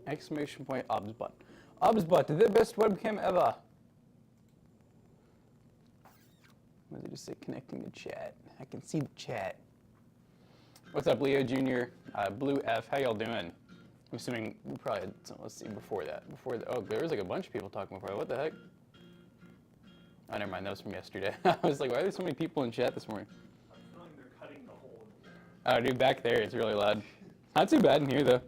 Exclamation point, Obsbot. Obsbot, the best webcam ever. What did it just say? Connecting to chat. I can see the chat. What's up, Leo Jr.? Blue F, how y'all doing? I'm assuming we probably had some, let's see, before that. Oh, there was like a bunch of people talking before that. What the heck? Oh, never mind, that was from yesterday. I was like, why are there so many people in chat this morning? I'm feeling they're cutting the hole in the wall. Oh, dude, back there, it's really loud. Not too bad in here, though.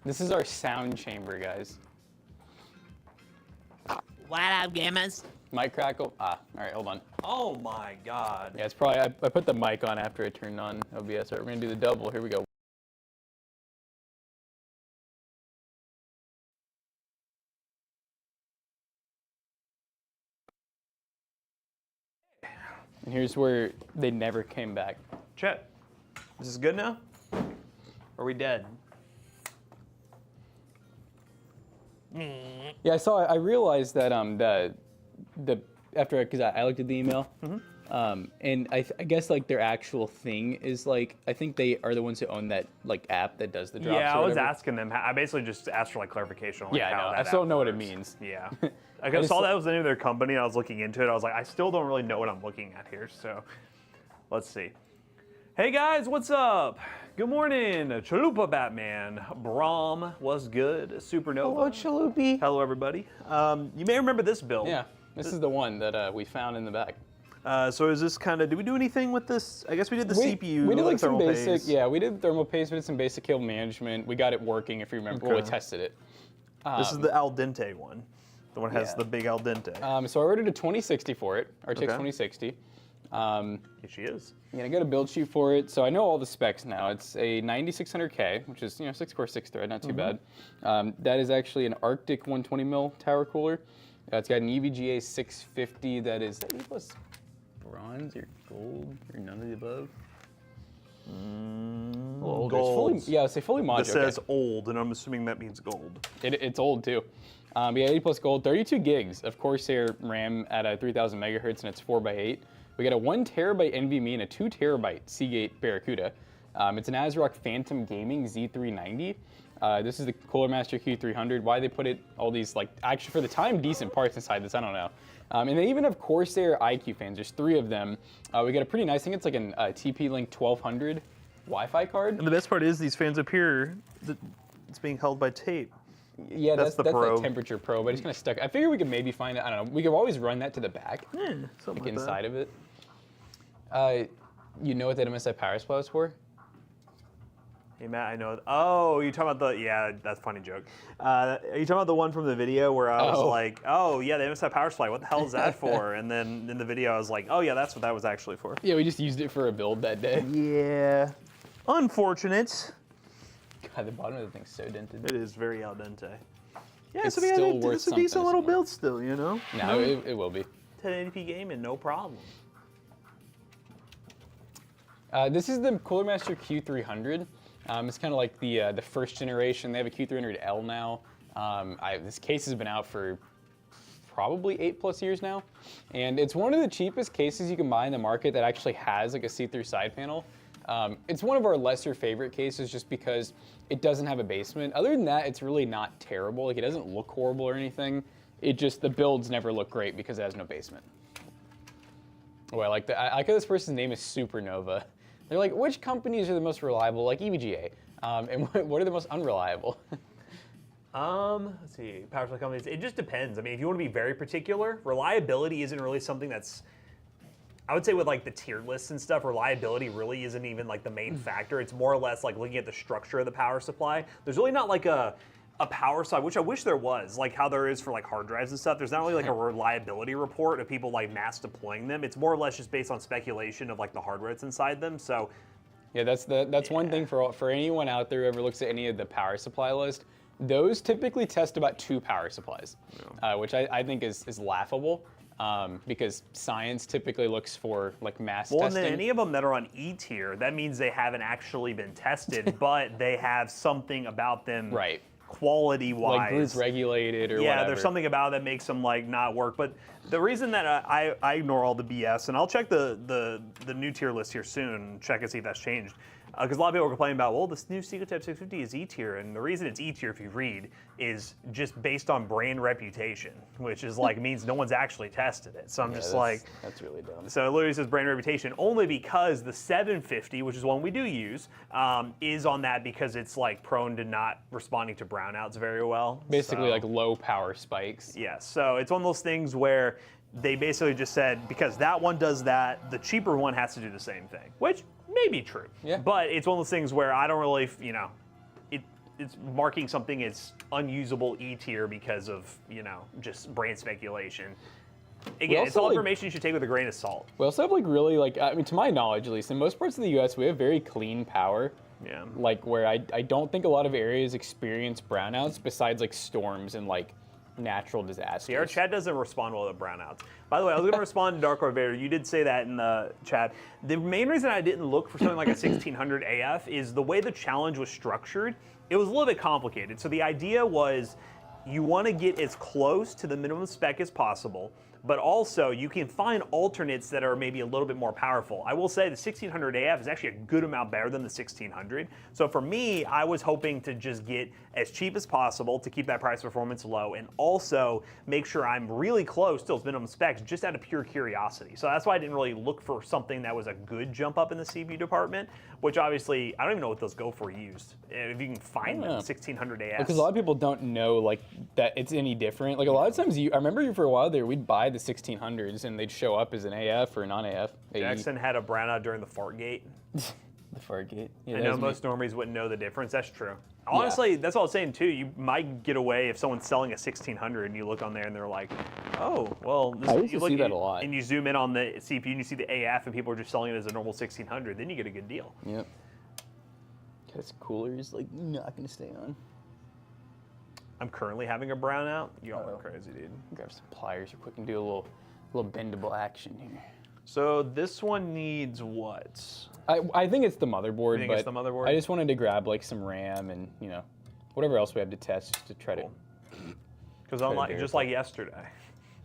This is our sound chamber, guys. What up, gamers? Mic crackle. All right, hold on. Oh my God. Yeah, it's probably, I put the mic on after I turned on OBS. All right, we're gonna do the double. Here we go. And here's where they never came back. Chet, is this good now? Or are we dead? Yeah, I realized that because I looked at the email, and I guess like their actual thing is like, I think they are the ones who own that like app that does the drops. Yeah, or I was whatever. asking them. I basically just asked for like clarification on like, Yeah, how I know. that I still don't know what it works. means. Yeah. Like, I saw that was the name of their company, and I was looking into it. I was like, I still don't really know what I'm looking at here, so let's see. Hey guys, what's up? Good morning, Chalupa Batman. Brahm was good. Supernova. Hello, Chalupi. Hello, everybody. You may remember this build. Yeah, this is the one that we found in the back. So is this kind of, did we do anything with this? I guess we did the CPU. We did like some thermal basic, paste. yeah, we did thermal paste, we did some basic cable management. We got it working, if you remember. Well, we tested it. This is the al dente one. The one that has the big al dente. So I ordered a 2060 for it, RTX Okay. 2060. Here she is. Yeah, I got a build sheet for it, so I know all the specs now. It's a 9600K, which is 6-core, 6-thread, not too bad. That is actually an Arctic 120 mil tower cooler. It's got an EVGA 650 that is A plus bronze or gold or none of the above. Older. Gold. It's fully, yeah, it's fully modular. It says old, and I'm assuming that means gold. It's old too. Yeah, 80 plus gold, 32 gigs of Corsair RAM at a 3000 megahertz, and it's 4x8. We got a 1 terabyte NVMe and a 2 terabyte Seagate Barracuda. It's an ASRock Phantom Gaming Z390. This is the Cooler Master Q300. Why they put all these, like, actually for the time, decent parts inside this, I don't know. And they even have Corsair IQ fans. There's 3 of them. We got a pretty nice, I think it's like an TP-Link 1200 Wi-Fi card. And the best part is these fans up here, it's being held by tape. Yeah, that's the probe. temperature probe, but it's kind of stuck. I figure we could maybe find it, I don't know, we could always run that to the back, Yeah, something like inside that. of it. You know what that MSI power supply was for? Hey Matt, I know. Oh, you're talking about the, yeah, that's a funny joke. Are you talking about the one from the video where I was like, oh yeah, the MSI power supply, what the hell is that for? And then in the video I was like, oh yeah, that's what that was actually for. Yeah, we just used it for a build that day. Yeah, unfortunate. God, the bottom of the thing's so dented. It is very al dente. Yeah, It's so we got still worth it's a decent something little somewhere. build still, you know? No, it will be. 1080p gaming, no problem. This is the Cooler Master Q300. It's kind of like the first generation. They have a Q300L now. This case has been out for probably 8+ years now, and it's one of the cheapest cases you can buy in the market that actually has like a see-through side panel. It's one of our lesser favorite cases just because it doesn't have a basement. Other than that, it's really not terrible. Like, it doesn't look horrible or anything. It just, the builds never look great because it has no basement. Oh, I like that. I like how this person's name is Supernova. They're like, which companies are the most reliable? Like EVGA. And what are the most unreliable? Let's see, power supply companies. It just depends. I mean, if you want to be very particular, reliability isn't really something that's, I would say with like the tier lists and stuff, reliability really isn't even like the main factor. It's more or less like looking at the structure of the power supply. There's really not like a power supply, which I wish there was, like how there is for like hard drives and stuff. There's not really like a reliability report of people like mass deploying them. It's more or less just based on speculation of like the hardware that's inside them. So yeah, that's one thing for anyone out there who ever looks at any of the power supply list. Those typically test about 2 power supplies, which I think is laughable. Because science typically looks for like mass testing. Well, and then any of them that are on E tier, that means they haven't actually been tested, but they have something about them, right, quality-wise, like group regulated or whatever. Yeah, there's something about that makes them like not work. But the reason that I ignore all the BS, and I'll check the new tier list here soon, check and see if that's changed. Because a lot of people are complaining about, well, this new Seiko Type 650 is E-tier, and the reason it's E-tier, if you read, is just based on brand reputation, which is like means no one's actually tested it. So I'm just like, that's really dumb. so it literally says brand reputation only because the 750, which is one we do use, is on that because it's like prone to not responding to brownouts very well. Basically, So, like low power spikes. yeah, so it's one of those things where they basically just said because that one does that, the cheaper one has to do the same thing, which may be true. Yeah. But it's one of those things where I don't really, it's marking something as unusable E-tier because of, just brand speculation. Again, it's all information you should take with a grain of salt. We also have like really like, I mean, to my knowledge at least, in most parts of the U.S. we have very clean power. Yeah. Like where I don't think a lot of areas experience brownouts besides like storms and like natural disasters. See, our chat doesn't respond well to brownouts. By the way, I was going to respond to Dark Lord Vader. You did say that in the chat. The main reason I didn't look for something like a 1600 AF is the way the challenge was structured. It was a little bit complicated. So the idea was you want to get as close to the minimum spec as possible, but also you can find alternates that are maybe a little bit more powerful. I will say the 1600 AF is actually a good amount better than the 1600. So for me, I was hoping to just get as cheap as possible to keep that price performance low and also make sure I'm really close to those minimum specs just out of pure curiosity. So that's why I didn't really look for something that was a good jump up in the CPU department, which obviously, I don't even know what those go for used. If you can find them, 1600 AF. Because a lot of people don't know like that it's any different. Like a lot of times I remember you for a while there, we'd buy the 1600s and they'd show up as an AF or a non-AF. Jackson had a brownout during the Fartgate. The Fartgate. Yeah, I know most normies wouldn't know the difference. That's true. Honestly, that's all I was saying too. You might get away if someone's selling a 1600 and you look on there and they're like, oh, well, this, I used you to look see that at- a lot. And you zoom in on the CPU and you see the AF and people are just selling it as a normal 1600. Then you get a good deal. Yep. Because cooler's like not gonna stay on. I'm currently having a brownout. Y'all are crazy, dude. Grab some pliers real quick and do a little bendable action here. So this one needs what? I think it's the motherboard, You think but it's the motherboard? I just wanted to grab like some RAM and whatever else we have to test just to try Cool. to. Because unlike just like yesterday,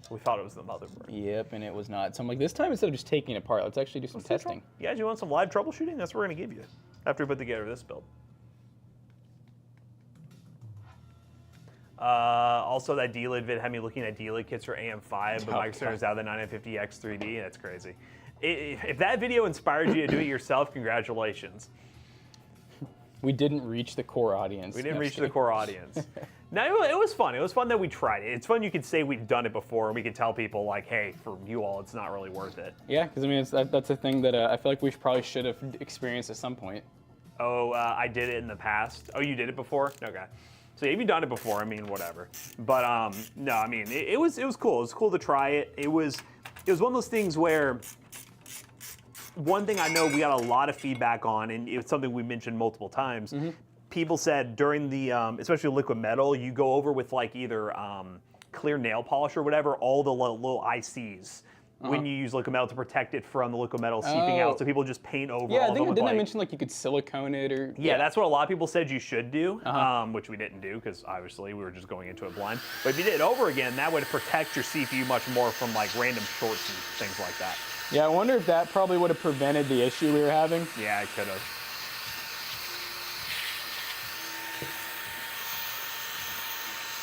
we thought it was the motherboard. Yep, and it was not. So I'm like, this time instead of just taking it apart, let's actually do some testing. Yeah, do you want some live troubleshooting? That's what we're gonna give you after we put together this build. Also, that D-Lid vid had me looking at D-Lid kits for AM5, but Microsoft turns out the 9950X 3D. That's crazy. If that video inspired you to do it yourself, congratulations. We didn't reach the core audience. We didn't reach the core audience. No, it was fun. It was fun that we tried it. It's fun you could say we've done it before, and we could tell people, like, hey, for you all, it's not really worth it. Yeah, because I mean, that's a thing that I feel like we probably should have experienced at some point. Oh, I did it in the past. Oh, you did it before? Okay. So if you've done it before, I mean, whatever. But no, I mean, it was cool. It was cool to try it. It was one of those things where one thing I know we got a lot of feedback on, and it's something we mentioned multiple times. People said during the, especially liquid metal, you go over with like either clear nail polish or whatever, all the little ICs. When you use liquid metal to protect it from the liquid metal seeping out, so people just paint over Yeah, all I of think them with didn't I like, mention like you could silicone it or yeah, that's what a lot of people said you should do, which we didn't do because obviously we were just going into it blind. But if you did it over again, that would protect your CPU much more from like random shorts and things like that. Yeah, I wonder if that probably would have prevented the issue we were having. Yeah, it could have.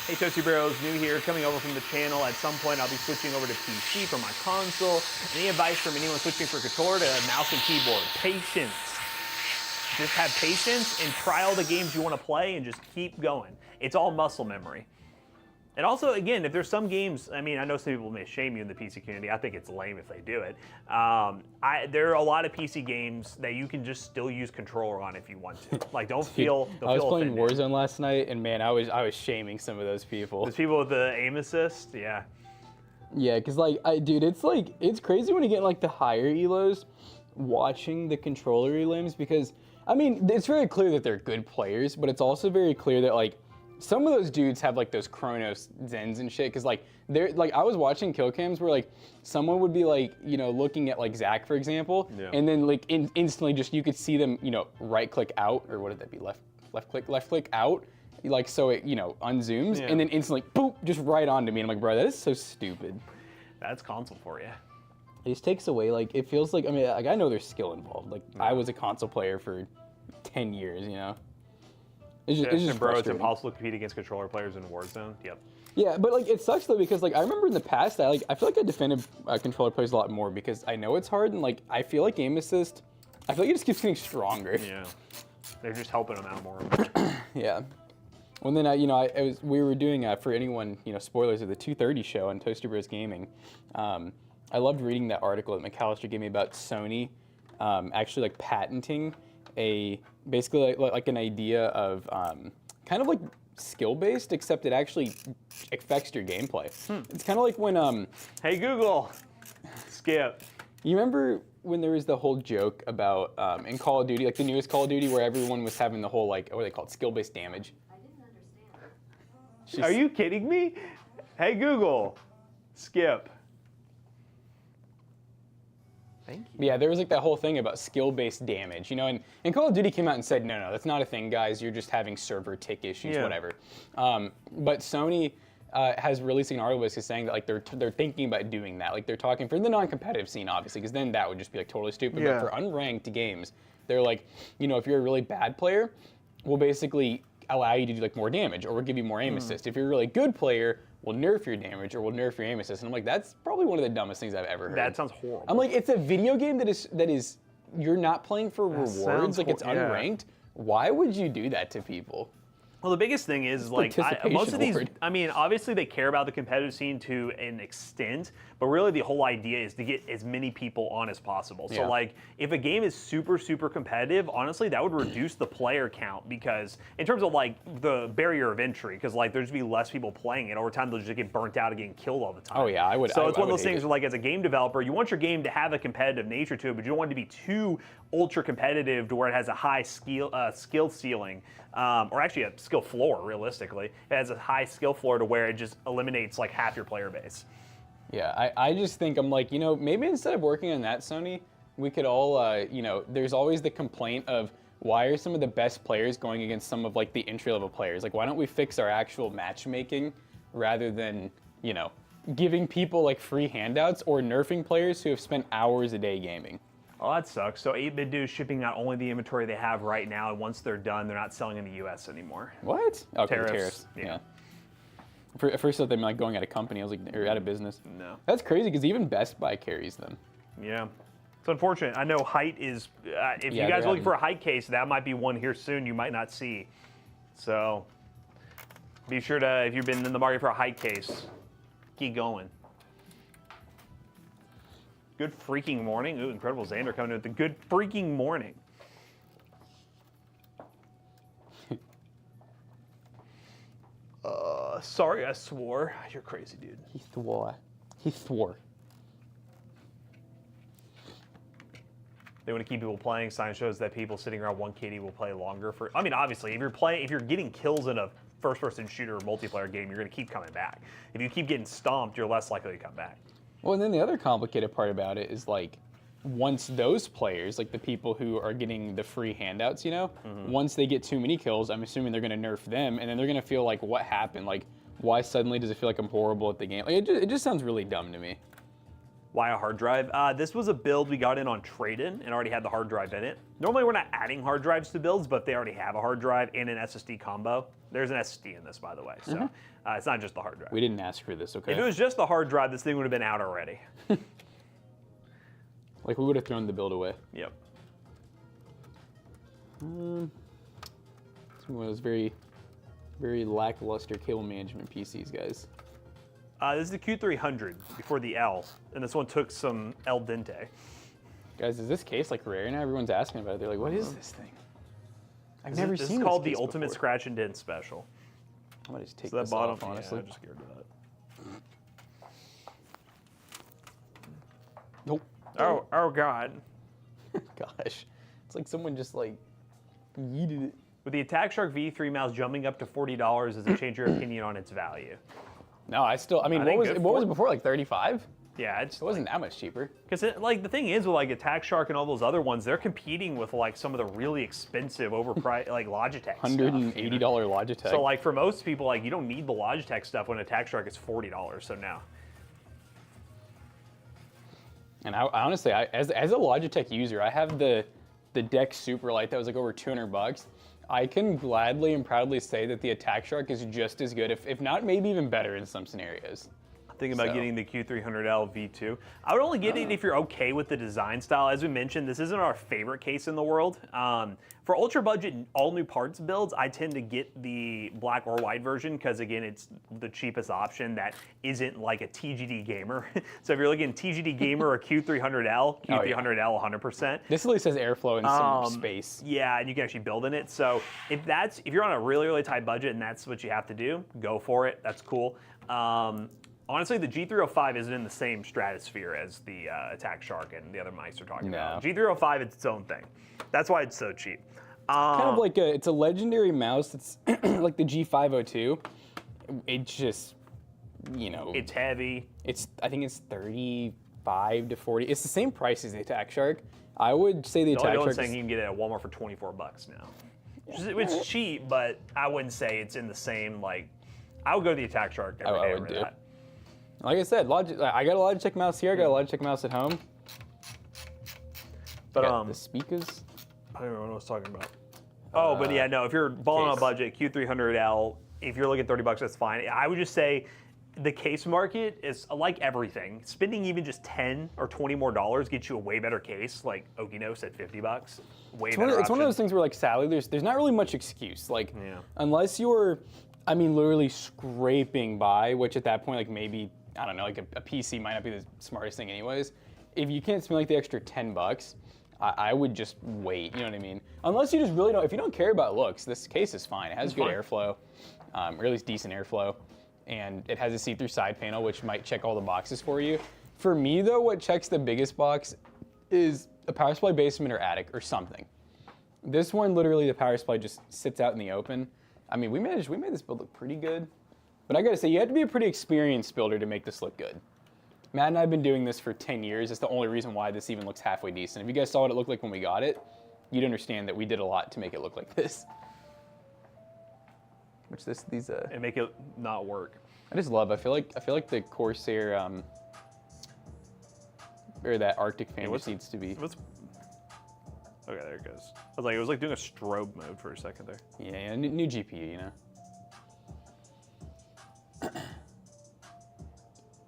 Hey Toasty Bros, new here, coming over from the channel. At some point I'll be switching over to PC for my console. Any advice from anyone switching from controller to mouse and keyboard? Patience. Just have patience and try all the games you want to play and just keep going. It's all muscle memory. And also, again, if there's some games, I mean, I know some people may shame you in the PC community. I think it's lame if they do it. There are a lot of PC games that you can just still use controller on if you want to. Like, don't feel I was playing offended. Warzone last night, and man, I was shaming some of those people. There's people with the aim assist, yeah. Yeah, because like, dude, it's crazy when you get in, like the higher elos, watching the controller elims, because I mean, it's very clear that they're good players, but it's also very clear that like some of those dudes have like those Chronos Zens and shit, because like they're like, I was watching kill cams where like someone would be like, looking at like Zach, for example, and then like instantly just you could see them, right click out, or what did that be, left click out, like so it unzooms, and then instantly boop, just right onto me, and I'm like, bro, that is so stupid. That's console for you. It just takes away, like, it feels like, I mean, like, I know there's skill involved. Like, I was a console player for 10 years, you know? Bro, it's frustrating. impossible to compete against controller players in Warzone. Yep. Yeah, but like it sucks though because like I remember in the past I feel like I defended controller players a lot more because I know it's hard and like I feel like aim assist, I feel like it just keeps getting stronger. Yeah. They're just helping them out more. Yeah. Well, then we were doing for anyone, spoilers of the 2:30 show on Toaster Bros Gaming. I loved reading that article that McAllister gave me about Sony actually like patenting basically like an idea of kind of like skill based, except it actually affects your gameplay. It's kind of like when Hey Google, skip. you remember when there was the whole joke about in Call of Duty, like the newest Call of Duty, where everyone was having the whole like what are they called, skill based damage. I didn't understand. Are you kidding me? Hey Google, skip. Thank you. Yeah, there was like that whole thing about skill-based damage, and Call of Duty came out and said, no, that's not a thing, guys. You're just having server tick issues, Yeah. whatever. But Sony has released an article basically saying that like they're thinking about doing that. Like they're talking for the non-competitive scene, obviously, because then that would just be like totally stupid. Yeah. But for unranked games, they're like, if you're a really bad player, we'll basically allow you to do like more damage, or we'll give you more aim assist. If you're a really good player, we'll nerf your damage, or we'll nerf your aim assist. And I'm like, that's probably one of the dumbest things I've ever heard. That sounds horrible. I'm like, it's a video game that is you're not playing for rewards, sounds like it's yeah. unranked. Why would you do that to people? Well, the biggest thing is like participation most of these. award. I mean, obviously they care about the competitive scene to an extent, but really the whole idea is to get as many people on as possible. So Yeah. like, if a game is super competitive, honestly, that would reduce the player count because in terms of like the barrier of entry, because like there's just be less people playing it over time. They'll just get burnt out and getting killed all the time. Oh yeah, I would. So it's I one of would those hate things it. where, like, as a game developer, you want your game to have a competitive nature to it, but you don't want it to be too ultra competitive to where it has a high skill ceiling, or actually a skill floor. Realistically, it has a high skill floor to where it just eliminates like half your player base. Yeah, I just think I'm like, maybe instead of working on that, Sony, we could all, there's always the complaint of why are some of the best players going against some of like the entry-level players? Like, why don't we fix our actual matchmaking rather than, giving people like free handouts or nerfing players who have spent hours a day gaming? Oh, that sucks. So 8-Bit Do is shipping out only the inventory they have right now, and once they're done, they're not selling in the U.S. anymore. What? Okay, Tariffs, tariffs. yeah. At first, I thought they meant like going out of company. I was like, they're out of business. No. That's crazy because even Best Buy carries them. Yeah. It's unfortunate. I know Height is, if Yeah, you guys they're are looking having- for a Height case, that might be one here soon you might not see. So be sure to, if you've been in the market for a Height case, keep going. Good freaking morning. Ooh, Incredible Xander coming in with the good freaking morning. Sorry I swore. You're crazy, dude. He swore. He swore. They want to keep people playing. Science shows that people sitting around 1 KD will play longer for. I mean, obviously, if you're getting kills in a first-person shooter or multiplayer game, you're going to keep coming back. If you keep getting stomped, you're less likely to come back. Well, and then the other complicated part about it is like, once those players, like the people who are getting the free handouts, once they get too many kills, I'm assuming they're going to nerf them, and then they're going to feel like, what happened? Like, why suddenly does it feel like I'm horrible at the game? Like, it just sounds really dumb to me. Why a hard drive? This was a build we got in on trade-in and already had the hard drive in it. Normally, we're not adding hard drives to builds, but they already have a hard drive and an SSD combo. There's an SSD in this, by the way, so it's not just the hard drive. We didn't ask for this, okay? If it was just the hard drive, this thing would have been out already. Like, we would have thrown the build away. Yep. It's one of those very, very lackluster cable management PCs, guys. This is the Q300 before the L, and this one took some El Dente. Guys, is this case like rare now? Everyone's asking about it. They're like, what is this thing? I've never This seen is called the case Ultimate before. Scratch and Dent Special. I'm gonna just take So that this bottom, off, honestly. yeah, I'm just scared of that. Nope. Oh God. Gosh. It's like someone just like yeeted it. With the Attack Shark V3 mouse jumping up to $40, does it change your opinion on its value? No, I mean, think what good was for it before? Like 35? Yeah, it's It wasn't that much cheaper. because like the thing is with like Attack Shark and all those other ones, they're competing with like some of the really expensive, overpriced like Logitech stuff, $180 you know? Logitech. So like for most people, like you don't need the Logitech stuff when Attack Shark is $40. So now, and I honestly, as a Logitech user, I have the the deck super light that was like over 200 bucks, I can gladly and proudly say that the Attack Shark is just as good, if not maybe even better in some scenarios. Thinking about getting the Q300L V2. I would only get it if you're okay with the design style. As we mentioned, this isn't our favorite case in the world. For ultra budget, all new parts builds, I tend to get the black or white version because again, it's the cheapest option that isn't like a TGD gamer. So if you're looking at TGD gamer or Q300L, Q300L 100%. This at least has airflow and some space. Yeah, and you can actually build in it. So if you're on a really, really tight budget and that's what you have to do, go for it. That's cool. Honestly, the G305 isn't in the same stratosphere as the Attack Shark and the other mice are talking about. G305, it's its own thing. That's why it's so cheap. Kind of like it's a legendary mouse. It's like the G502. It's just, you know. It's heavy. I think it's 35 to 40. It's the same price as the Attack Shark. I would say the Attack Shark. Saying you can get it at Walmart for $24 now. It's cheap, but I wouldn't say it's in the same like. I would go to the Attack Shark every day over that. Like I said, I got a Logitech mouse here. I got a Logitech mouse at home. But the speakers. I don't remember what I was talking about. Oh, but yeah, no. If you're balling on a budget, Q300L. If you're looking at $30, that's fine. I would just say the case market is like everything. Spending even just $10 or $20 more gets you a way better case. Like Okino said, $50. Way better. It's one of those things where, like, sadly, there's not really much excuse. Like, unless you're, I mean, literally scraping by, which at that point, like maybe. I don't know, like a PC might not be the smartest thing anyways. If you can't spend like the extra $10, I would just wait, you know what I mean? Unless you just really don't, if you don't care about looks, this case is fine. It has good airflow, or at least decent airflow, and it has a see-through side panel, which might check all the boxes for you. For me though, what checks the biggest box is a power supply basement or attic or something. This one, literally the power supply just sits out in the open. I mean, we made this build look pretty good. But I gotta say, you have to be a pretty experienced builder to make this look good. Matt and I have been doing this for 10 years. It's the only reason why this even looks halfway decent. If you guys saw what it looked like when we got it, you'd understand that we did a lot to make it look like this. And make it not work. I just love. I feel like the Corsair or that Arctic fan just needs to be. Okay, there it goes. It was like doing a strobe mode for a second there. Yeah, new GPU, you know.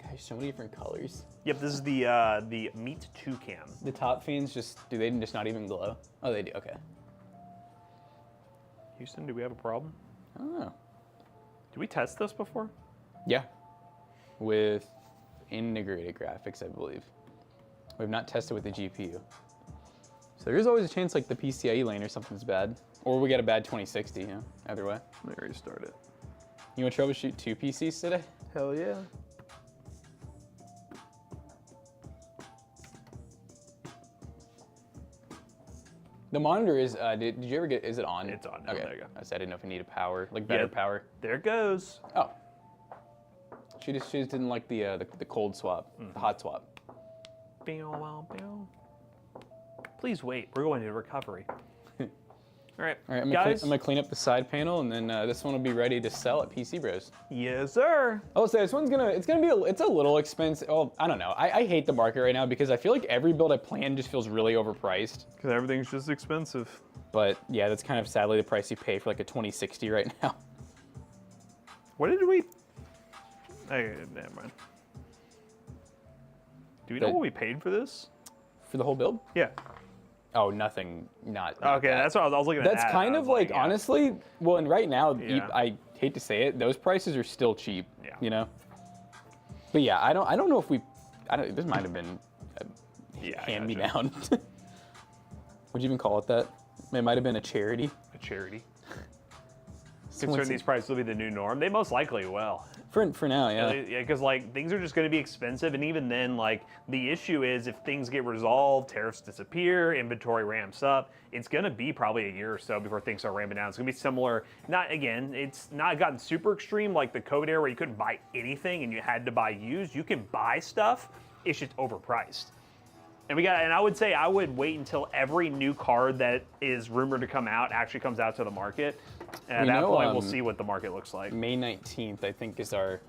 Gosh, so many different colors. Yep, this is the Meat 2 cam. The top fans do they just not even glow? Oh, they do. Okay. Houston, do we have a problem? I don't know. Did we test this before? Yeah, with integrated graphics, I believe. We've not tested with the GPU. So there's always a chance like the PCIe lane or something's bad, or we get a bad 2060. You know, either way. Let me restart it. You want to troubleshoot 2 PCs today? Hell yeah. The monitor is, did you ever get, is it on? It's on. Okay. There you go. I said I didn't know if it needed power, like better power. There it goes. Oh. She just didn't like the cold swap, the hot swap. Please wait. We're going into recovery. All right, I'm gonna clean up the side panel, and then this one will be ready to sell at PC Bros. Yes, sir. I'll say this one's it's a little expensive. Oh, I don't know. I hate the market right now because I feel like every build I plan just feels really overpriced. Because everything's just expensive. But yeah, that's kind of sadly the price you pay for like a 2060 right now. What did we? Never mind. Do we know what we paid for this? For the whole build? Yeah. Oh, nothing. Not okay, that. that's what I was looking at. That's kind of like, honestly, well, and right now, Yeah. I hate to say it, those prices are still cheap. Yeah. You know. But yeah, I don't know if this might have been a hand me down. Would you even call it that? It might have been a charity. A charity. Considering these prices will be the new norm, they most likely will. For now, yeah. Yeah, because like things are just going to be expensive, and even then, like the issue is if things get resolved, tariffs disappear, inventory ramps up, it's going to be probably a year or so before things start ramping down. It's going to be similar. It's not gotten super extreme like the COVID era where you couldn't buy anything and you had to buy used. You can buy stuff, it's just overpriced. And I would say I would wait until every new card that is rumored to come out actually comes out to the market. And at that point, we'll see what the market looks like. May 19th, I think, is our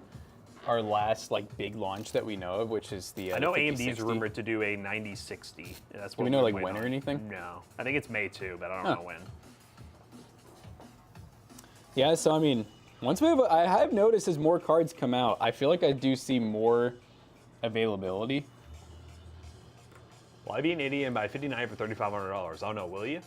our last like big launch that we know of, which is the I know the AMD's 5060. rumored to do a 9060. That's what Do we know we're like waiting when or on. anything? No, I think it's May 2, but I don't Huh. know when. Yeah, so I mean, once we have, I have noticed as more cards come out, I feel like I do see more availability. Will I be an idiot and buy 59 for $3,500? Oh no, will you?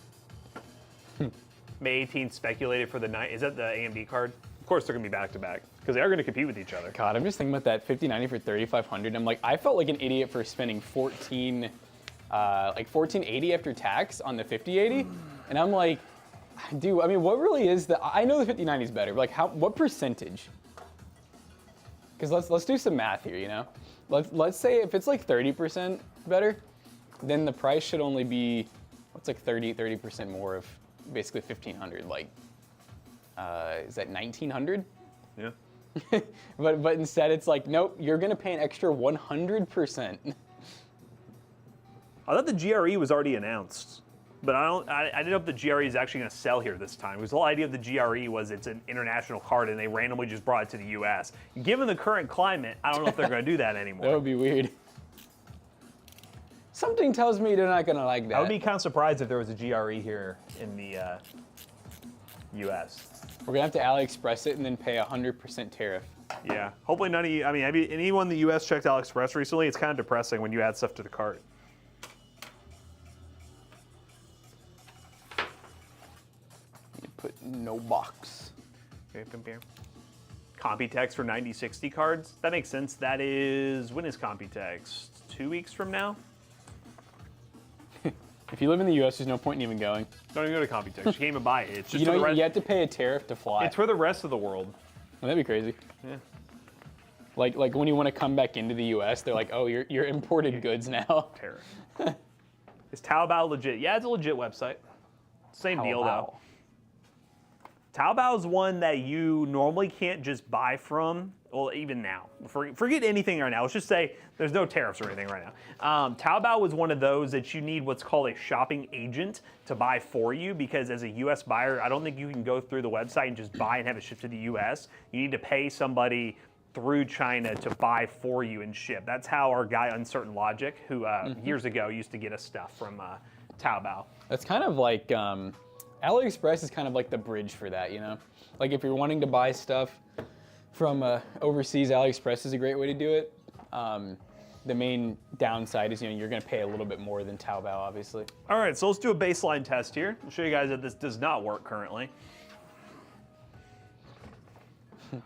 May 18th speculated for the night. Is that the AMD card? Of course they're gonna be back to back because they are gonna compete with each other. God, I'm just thinking about that 5090 for 3,500. I'm like, I felt like an idiot for spending 1480 after tax on the 5080, and I'm like, dude, I mean, what really is the? I know the 5090 is better, but like, what percentage? Because let's do some math here, you know. Let's say if it's like 30% better, then the price should only be what's like 30% more of basically 1,500. Like, is that 1,900? Yeah. but instead it's like, nope, you're gonna pay an extra 100%. I thought the GRE was already announced, but I didn't know if the GRE is actually going to sell here this time. Because the whole idea of the GRE was it's an international card, and they randomly just brought it to the U.S. Given the current climate, I don't know if they're going to do that anymore. That would be weird. Something tells me they're not gonna like that. I would be kind of surprised if there was a GRE here in the U.S. We're gonna have to AliExpress it and then pay 100% tariff. Yeah. Hopefully none of you. I mean, have you, anyone in the U.S. checked AliExpress recently? It's kind of depressing when you add stuff to the cart. You put no box. Computex for 9060 cards. That makes sense. That is, when is Computex? 2 weeks from now? If you live in the U.S., there's no point in even going. Don't even go to Computex. You can't even buy it. It's just You for the know, rest. you have to pay a tariff to fly. It's for the rest of the world. Well, that'd be crazy. Yeah. Like when you want to come back into the U.S., they're like, oh, you're imported goods now. Tariff. Is Taobao legit? Yeah, it's a legit website. Same deal though. Taobao is one that you normally can't just buy from. Well, even now, forget anything right now. Let's just say there's no tariffs or anything right now. Taobao was one of those that you need what's called a shopping agent to buy for you, because as a U.S. buyer, I don't think you can go through the website and just buy and have it shipped to the U.S. You need to pay somebody through China to buy for you and ship. That's how our guy Uncertain Logic, who years ago used to get us stuff from Taobao. That's kind of like AliExpress is kind of like the bridge for that, you know? Like if you're wanting to buy stuff from overseas, AliExpress is a great way to do it. The main downside is, you know, you're gonna pay a little bit more than Taobao, obviously. All right, so let's do a baseline test here. I'll show you guys that this does not work currently.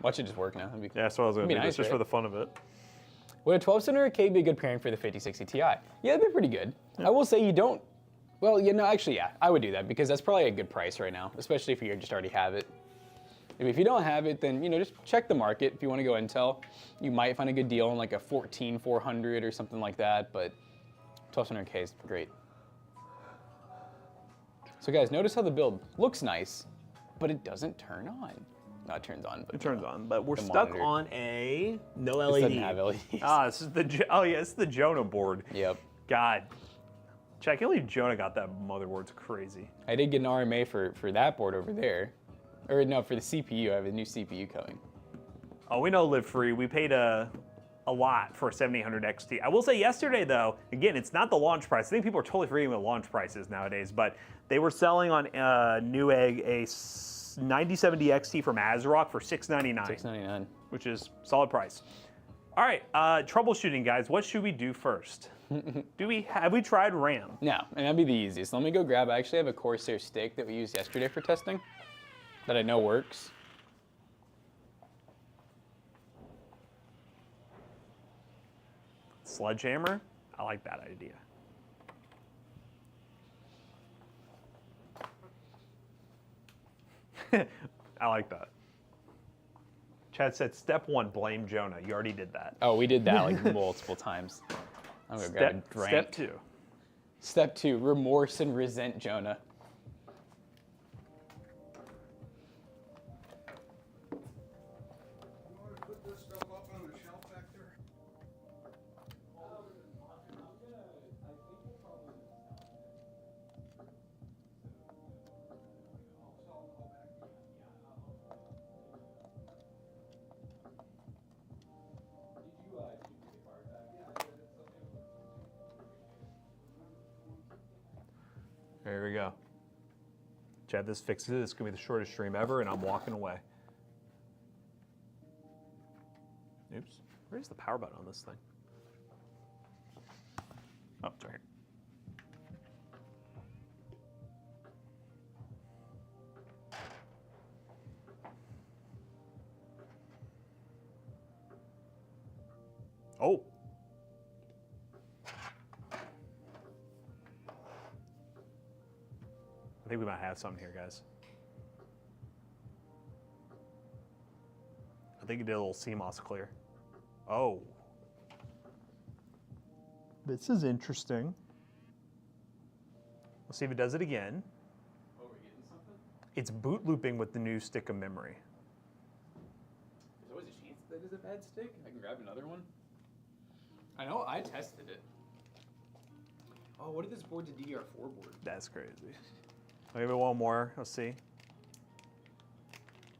Watch it just work now. Yeah, that's what I was gonna do. nice, It's just right? for the fun of it. Would a 12-cylinder arcade be a good pairing for the 5060 Ti? Yeah, it'd be pretty good. I will say you don't. Well, you know, actually, yeah, I would do that because that's probably a good price right now, especially if you just already have it. If you don't have it, then, you know, just check the market. If you want to go Intel, you might find a good deal on like a 14400 or something like that, but 1200K is great. So guys, notice how the build looks nice, but it doesn't turn on. No, it turns on, but It turns on, but we're the stuck monitor. on a no It LED. doesn't have LEDs. Ah, this is the oh yeah, it's the Jonah board. Yep. God, Check, I can't believe Jonah got that motherboard's crazy. I did get an RMA for that board over there. Or no, for the CPU, I have a new CPU coming. Oh, we know Live Free. We paid a lot for a 7800 XT. I will say yesterday, though, again, it's not the launch price. I think people are totally forgetting what launch price is nowadays, but they were selling on Newegg a 9070 XT from ASRock for $699. $699. Which is solid price. All right, troubleshooting, guys. What should we do first? Have we tried RAM? No, and that'd be the easiest. Let me go grab, I actually have a Corsair stick that we used yesterday for testing that I know works. Sledgehammer? I like that idea. I like that. Chad said, step one, blame Jonah. You already did that. Oh, we did that like multiple times. I'm gonna grab a drink. Step two. Step two, remorse and resent Jonah. Put this stuff up on the shelf back there. Chad, this fixes it. This is going to be the shortest stream ever, and I'm walking away. Oops. Where's the power button on this thing? Oh, it's right here. Oh. I think we might have something here, guys. I think it did a little CMOS clear. Oh. This is interesting. We'll see if it does it again. Oh, we're getting something? It's boot looping with the new stick of memory. There's always a chance that is a bad stick. I can grab another one. I know, I tested it. Oh, what if this board's a DDR4 board? That's crazy. I'll give it one more. Let's see.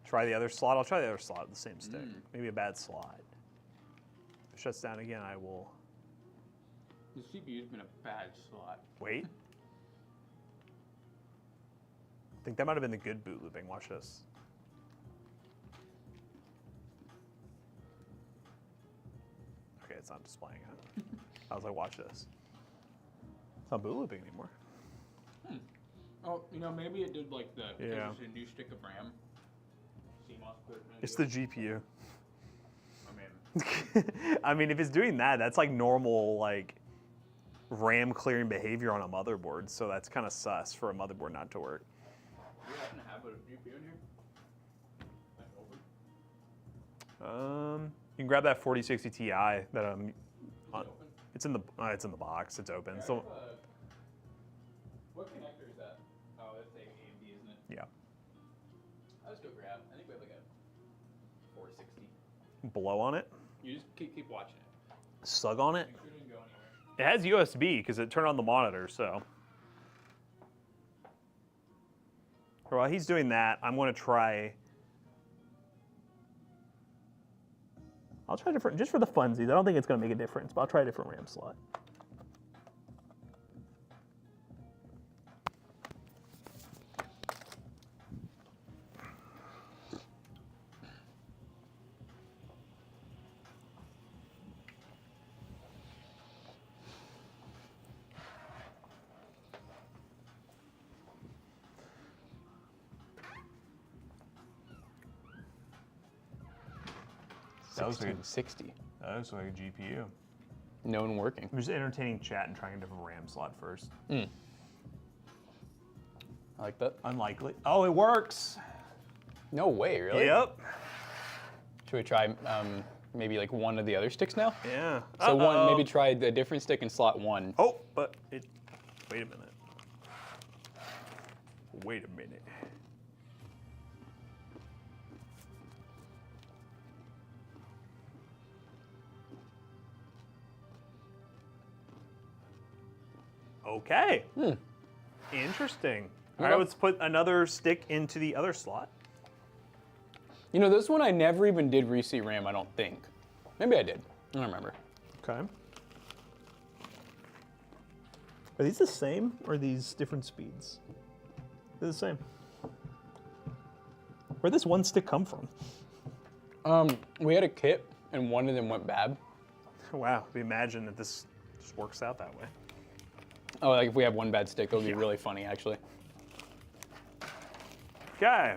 Try the other slot. I'll try the other slot with the same stick. Maybe a bad slot. If it shuts down again, I will. The CPU's been a bad slot. Wait. I think that might have been the good boot looping. Watch this. Okay, it's not displaying it. I was like, watch this. It's not boot looping anymore. Oh, you know, maybe it did like the Yeah. there's a new stick of RAM. CMOS put it in It's it. the GPU. I mean, I mean, if it's doing that, that's like normal, like RAM clearing behavior on a motherboard. So that's kind of sus for a motherboard not to work. do you happen to have a GPU in here? Like open? You can grab that 4060 Ti that I'm. Is it open? It's in the box. It's open. Yeah, So what connector is that? Oh, that's AMD, isn't it? yeah, I'll just go grab. I think we have like a 460. blow on it, You just keep watching it. sug on it. Make sure it doesn't go anywhere. It has USB because it turned on the monitor. So while he's doing that, I'm going to try. I'll try different, just for the funsies. I don't think it's going to make a difference, but I'll try a different RAM slot. That was like a- 1660. That looks like a GPU. Known working. I'm just entertaining chat and trying a different RAM slot first. I like that. Unlikely. Oh, it works. No way, really? Yep. Should we try maybe like one of the other sticks now? Yeah. So one, Uh-oh. maybe try the different stick in slot 1. Oh, but it. Wait a minute. Wait a minute. Okay. Interesting. All right, Okay. let's put another stick into the other slot. You know, this one I never even did reseat RAM, I don't think. Maybe I did. I don't remember. Okay. Are these the same or are these different speeds? They're the same. Where'd this one stick come from? We had a kit and one of them went bad. Wow, we imagine that this just works out that way. Oh, like if we have one bad stick, that would be really funny, actually. Okay.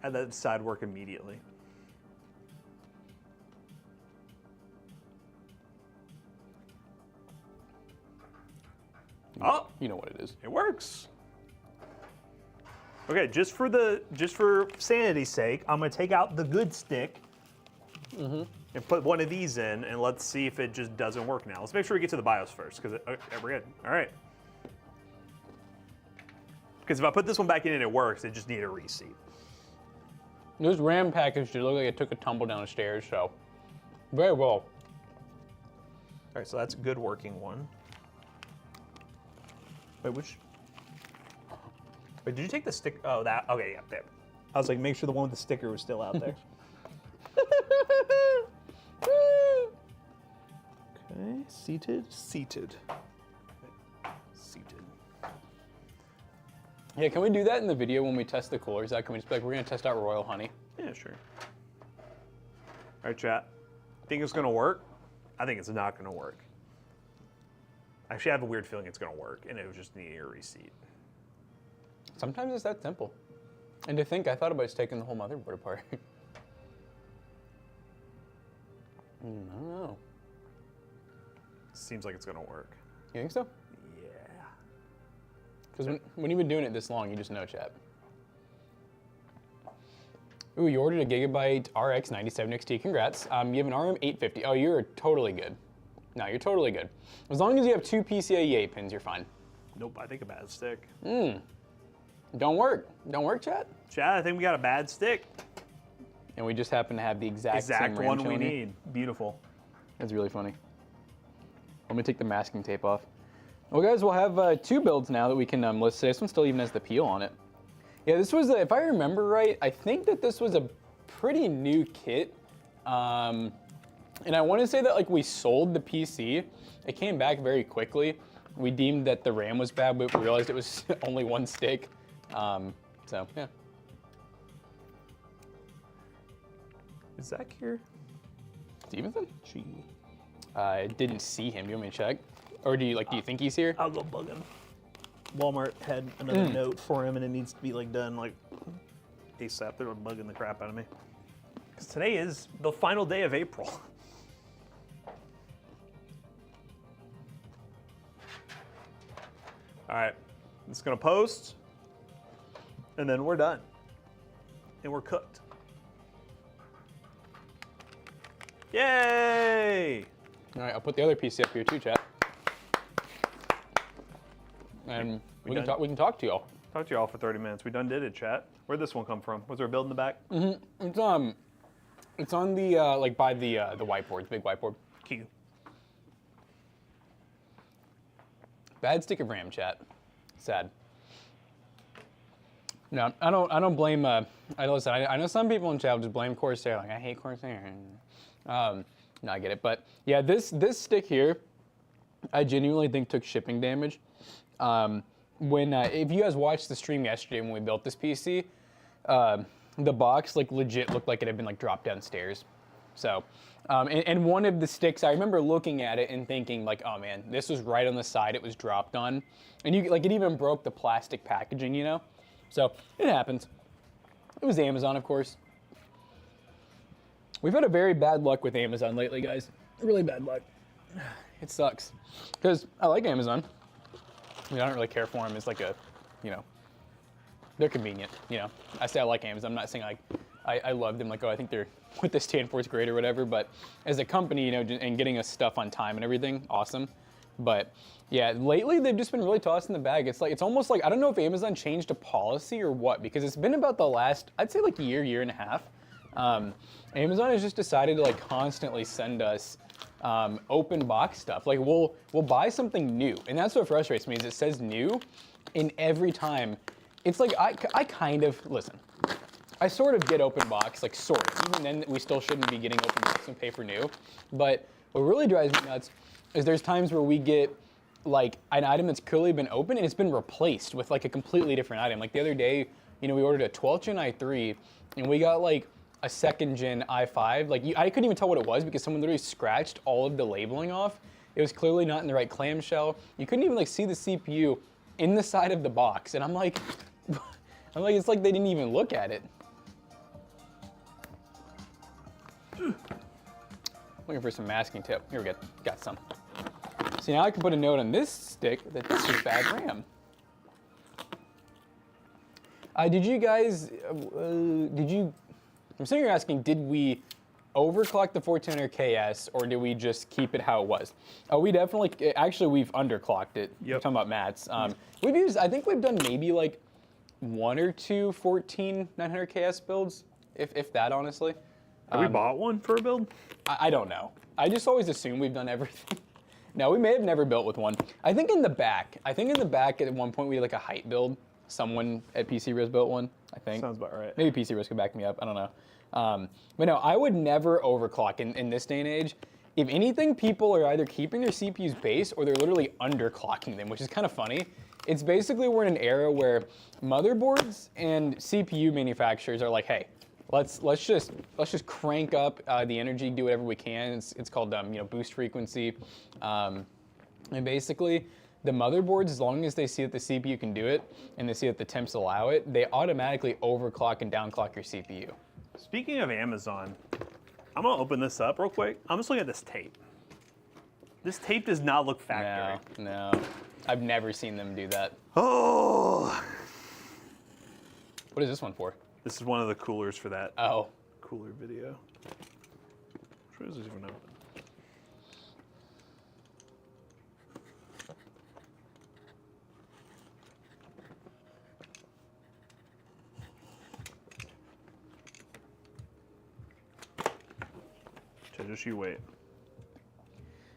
Had that side work immediately. Oh, You know what it is. it works. Okay, just for sanity's sake, I'm gonna take out the good stick and put one of these in, and let's see if it just doesn't work now. Let's make sure we get to the BIOS first, because okay, we're good. All right. Because if I put this one back in and it works, it just need a reseat. This RAM package did look like it took a tumble down the stairs, so very well. All right, so that's a good working one. Wait, which? Wait, did you take the stick? Oh, that. Okay, yeah, there. I was like, make sure the one with the sticker was still out there. Okay, seated. Seated. Yeah, can we do that in the video when we test the coolers out? Can we just be like, we're gonna test out Royal Honey? Yeah, sure. All right, chat. Think it's gonna work? I think it's not gonna work. Actually, I have a weird feeling it's gonna work, and it was just need a receipt. Sometimes it's that simple. And to think, I thought about just taking the whole motherboard apart. I don't know. Seems like it's gonna work. You think so? Yeah. Because when you've been doing it this long, you just know, chat. Ooh, you ordered a Gigabyte RX 97 XT. Congrats. You have an RM 850. Oh, you're totally good. No, you're totally good. As long as you have 2 PCIe 8 pins, you're fine. Nope, I think a bad stick. Don't work. Don't work, chat? Chat, I think we got a bad stick. And we just happen to have the exact same RAM one we chilling here. need. Beautiful. That's really funny. Let me take the masking tape off. Well, guys, we'll have 2 builds now that we can list today. This one still even has the peel on it. Yeah, this was, if I remember right, I think that this was a pretty new kit. And I want to say that like we sold the PC. It came back very quickly. We deemed that the RAM was bad, but we realized it was only 1 stick. So, yeah. Is Zach here? Stevenson? Gee. I didn't see him. Do you want me to check? Or do you think he's here? I'll go bug him. Walmart had another note for him, and it needs to be like done like ASAP. They're bugging the crap out of me. Because today is the final day of April. All right, it's gonna post, and then we're done, and we're cooked. Yay! All right, I'll put the other PC up here too, chat. And we can talk to y'all. Talk to y'all for 30 minutes. We done did it, chat. Where'd this one come from? Was there a build in the back? It's on the like by the whiteboard, big whiteboard. Cute. Bad stick of RAM, chat. Sad. No, I don't blame. Listen, I know some people in chat will just blame Corsair. Like I hate Corsair. No, I get it, but yeah, this stick here, I genuinely think took shipping damage. If you guys watched the stream yesterday when we built this PC, the box like legit looked like it had been like dropped downstairs. So, and one of the sticks, I remember looking at it and thinking like, oh man, this was right on the side it was dropped on, and it even broke the plastic packaging, you know. So it happens. It was Amazon, of course. We've had a very bad luck with Amazon lately, guys. Really bad luck. It sucks because I like Amazon. I mean, I don't really care for them as like a, they're convenient. I say I like Amazon. I'm not saying like I love them. Like, oh, I think they're what they stand for is great or whatever. But as a company, and getting us stuff on time and everything, awesome. But yeah, lately they've just been really tossing the bag. It's almost like I don't know if Amazon changed a policy or what, because it's been about the last, I'd say like year and a half. Amazon has just decided to like constantly send us open box stuff. Like we'll buy something new, and that's what frustrates me is it says new, and every time it's like I kind of listen. I sort of get open box, like sort of. Even then, we still shouldn't be getting open box and pay for new. But what really drives me nuts is there's times where we get like an item that's clearly been open and it's been replaced with like a completely different item. Like the other day, we ordered a 12th gen i3 and we got like a 2nd gen i5. Like I couldn't even tell what it was because someone literally scratched all of the labeling off. It was clearly not in the right clamshell. You couldn't even like see the CPU in the side of the box. And I'm like, it's like they didn't even look at it. Looking for some masking tape. Here we go. Got some. See, now I can put a note on this stick that this is bad RAM. Did you guys, I'm assuming you're asking, did we overclock the 1400KS or did we just keep it how it was? We definitely, actually we've underclocked it. Yep. We're talking about mats. We've used, I think we've done maybe like 1 or 2 14900KS builds, if that honestly. Have we bought one for a build? I don't know. I just always assume we've done everything. No, we may have never built with one. I think in the back at one point we did like a height build. Someone at PC Bros built one, I think. Sounds about right. Maybe PC Bros could back me up. I don't know. But no, I would never overclock in this day and age. If anything, people are either keeping their CPUs base or they're literally underclocking them, which is kind of funny. It's basically we're in an era where motherboards and CPU manufacturers are like, hey, let's just crank up the energy, do whatever we can. It's called boost frequency, and basically the motherboards, as long as they see that the CPU can do it and they see that the temps allow it, they automatically overclock and downclock your CPU. Speaking of Amazon, I'm gonna open this up real quick. I'm just looking at this tape. This tape does not look factory. No, I've never seen them do that. Oh! What is this one for? This is one of the coolers for that Oh, cooler video. Which one is this even open? Just you wait.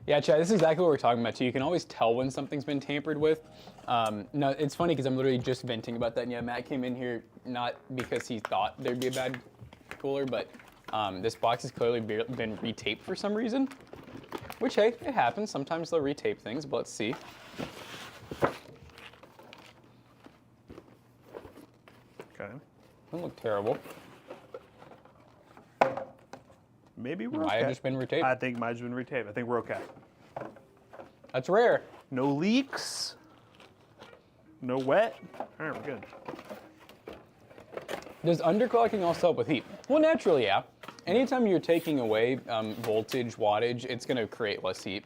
yeah, Chad, this is exactly what we're talking about too. You can always tell when something's been tampered with. No, it's funny because I'm literally just venting about that. And yeah, Matt came in here not because he thought there'd be a bad cooler, but this box has clearly been retaped for some reason. Which, hey, it happens. Sometimes they'll retape things, but let's see. Okay. Doesn't look terrible. Maybe we're Might okay. have just been retaped. I think mine's been retaped. I think we're okay. That's rare. No leaks. No wet. All right, we're good. Does underclocking also help with heat? Well, naturally, yeah. Anytime you're taking away voltage, wattage, it's going to create less heat.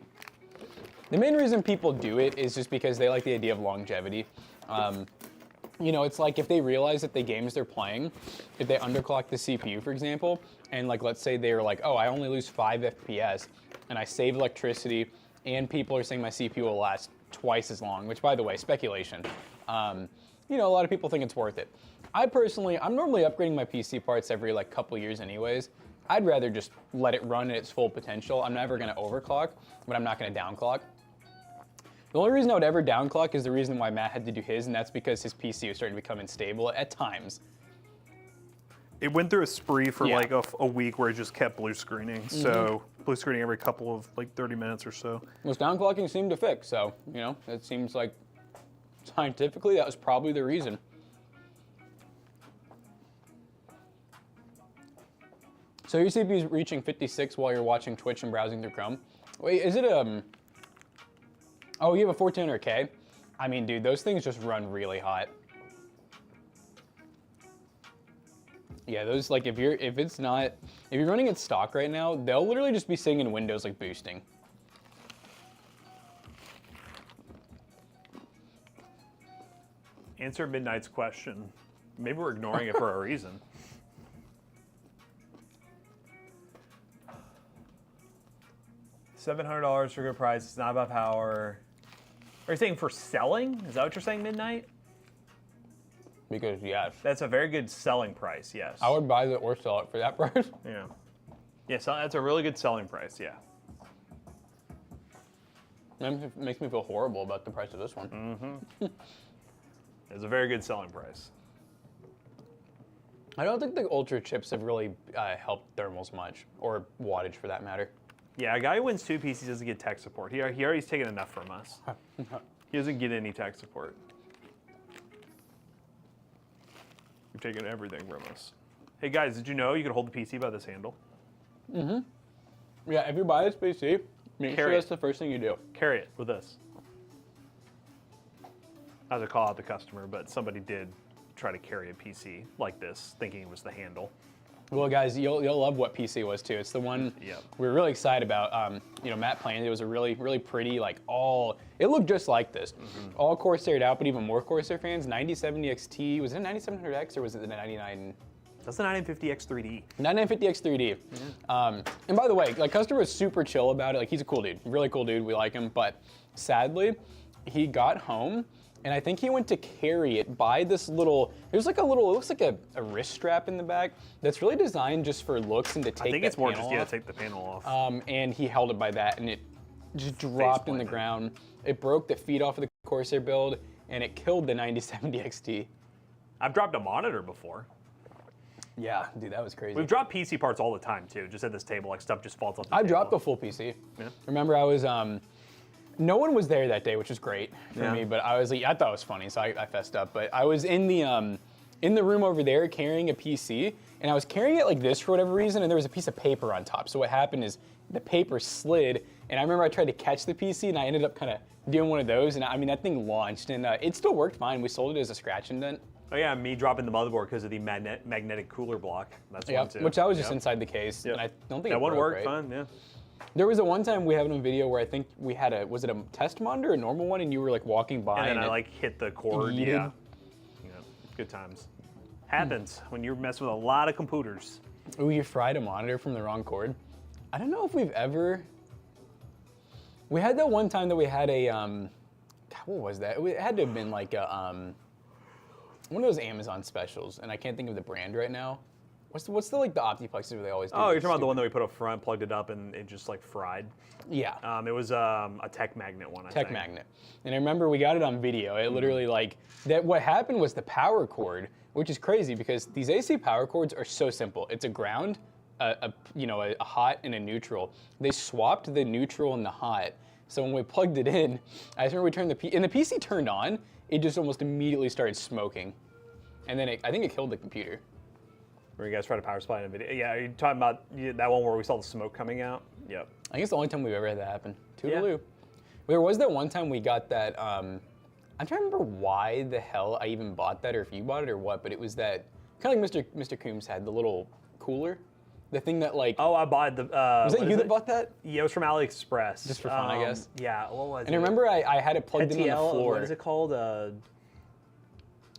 The main reason people do it is just because they like the idea of longevity. It's like if they realize that the games they're playing, if they underclock the CPU, for example, and like let's say they're like, oh, I only lose 5 FPS, and I save electricity, and people are saying my CPU will last twice as long, which by the way, speculation. A lot of people think it's worth it. I'm normally upgrading my PC parts every like couple years anyways. I'd rather just let it run at its full potential. I'm never gonna overclock, but I'm not gonna downclock. The only reason I would ever downclock is the reason why Matt had to do his, and that's because his PC was starting to become unstable at times. It went through a spree for Yeah. like a week where it just kept blue screening. So blue screening every couple of like 30 minutes or so. Which downclocking seemed to fix, so, it seems like scientifically that was probably the reason. So your CPU is reaching 56 while you're watching Twitch and browsing through Chrome. Wait, is it oh, you have a 1400K? I mean, dude, those things just run really hot. Yeah, those like if you're running at stock right now, they'll literally just be sitting in Windows like boosting. Answer Midnight's question. Maybe we're ignoring it for a reason. $700 for a good price. It's not about power. Are you saying for selling? Is that what you're saying, Midnight? Because yes, That's a very good selling price, yes. I would buy it or sell it for that price. Yeah. Yeah, so that's a really good selling price, yeah. It makes me feel horrible about the price of this one. It's a very good selling price. I don't think the Ultra chips have really helped thermals much, or wattage for that matter. Yeah, a guy who wins 2 PCs doesn't get tech support. He already's taken enough from us. He doesn't get any tech support. You've taken everything from us. Hey guys, did you know you could hold the PC by this handle? Yeah, if you buy this PC, make sure Carry that's it. the first thing you do. Carry it with this. Not to call out the customer, but somebody did try to carry a PC like this, thinking it was the handle. Well, guys, you'll love what PC was too. It's the one Yep. we were really excited about. Matt planned it. It was a really, really pretty, like it looked just like this. All Corsaired out, but even more Corsair fans. 9070 XT, was it a 9700X or was it the 99? That's the 950X 3D. 9950X 3D. And by the way, like customer was super chill about it. Like he's a cool dude, really cool dude. We like him, but sadly, he got home. And I think he went to carry it by this little, it looks like a wrist strap in the back that's really designed just for looks and to take I think that it's more panel just, off. take the panel off. And he held it by that and it just dropped in the planted. ground. It broke the feet off of the Corsair build and it killed the 9070 XT. I've dropped a monitor before. Yeah, dude, that was crazy. We've dropped PC parts all the time too, just at this table. Like stuff just falls off the I table. dropped a full PC. Yeah. Remember, I was no one was there that day, which was great for Yeah. me. But I was like, I thought it was funny, so I fessed up. But I was in the room over there carrying a PC, and I was carrying it like this for whatever reason, and there was a piece of paper on top. So what happened is the paper slid, and I remember I tried to catch the PC, and I ended up kind of doing one of those, and I mean that thing launched, and it still worked fine. We sold it as a scratch and dent. Oh yeah, me dropping the motherboard because of the magnetic cooler block. That's Yeah, one too. which I was just Yep. inside the case, Yep. and I don't think That it one broke, worked right? fine. Yeah. There was a one time we have it on video where I think we had was it a test monitor, a normal one, and you were like walking by, And then I it- like hit the cord. yeeted. Yeah. Yeah. Good times. Happens when you're messing with a lot of computers. ooh, you fried a monitor from the wrong cord. I don't know if we've ever. We had that one time that we had a God, what was that? It had to have been like a one of those Amazon specials, and I can't think of the brand right now. What's the like the Optiplexes where they always do? Oh, those you're talking about the one that stupid- we put up front, plugged it up, and it just like fried. Yeah. It was a Tech Magnet one. I Tech think. Magnet. And I remember we got it on video. It literally like that. What happened was the power cord, which is crazy because these AC power cords are so simple. It's a ground, a hot and a neutral. They swapped the neutral and the hot. So when we plugged it in, I just remember we turned and the PC turned on. It just almost immediately started smoking, and then I think it killed the computer. Where you guys tried to power supply in a video. Yeah, are you talking about that one where we saw the smoke coming out? Yep. I think it's the only time we've ever had that happen. Yeah. Toodaloo. There was that one time we got that. I'm trying to remember why the hell I even bought that, or if you bought it or what. But it was that kind of like Mr. Coombs had the little cooler, the thing that like. Oh, I bought the. was what that is you that it? bought that? Yeah, it was from AliExpress. Just for fun, I guess. Yeah, what was it? And I remember I had it plugged in on the PTL, floor. what is it called?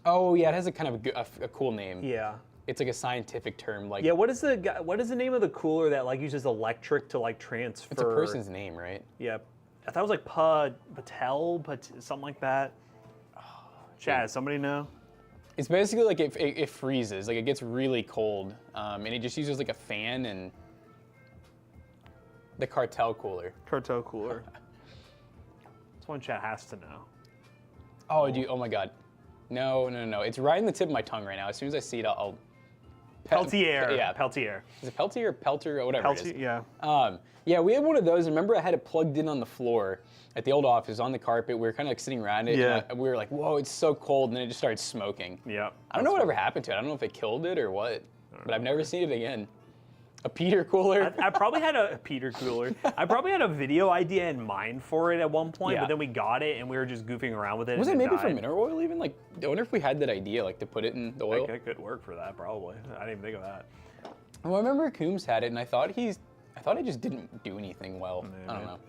Oh yeah, it has a kind of a cool name. Yeah. It's like a scientific term, like Yeah, what is the name of the cooler that like uses electric to like transfer? it's a person's name, right? Yeah, I thought it was like Patel, something like that. Chaz, somebody know? It's basically like it freezes, like it gets really cold, and it just uses like a fan and the cartel cooler. Cartel cooler. That's one Chad has to know. Oh, dude! Oh my God! No! It's right in the tip of my tongue right now. As soon as I see it, I'll. Peltier. Yeah. Peltier. Is it Peltier or Pelter or whatever it is? Yeah. Yeah, we had one of those. Remember, I had it plugged in on the floor at the old office on the carpet. We were kind of like sitting around it. Yeah. And we were like, "Whoa, it's so cold!" And then it just started smoking. Yeah. I don't know whatever happened to it. I don't know if it killed it or what. But I've never seen it again. A Peter cooler. I probably had a Peter cooler. I probably had a video idea in mind for it at one point, Yeah. but then we got it and we were just goofing around with it. Was it and maybe died. for mineral oil even? Like, I wonder if we had that idea, like to put it in the oil. That could work for that, probably. I didn't even think of that. Well, I remember Coombs had it, and I thought he just didn't do anything well. I don't maybe. know.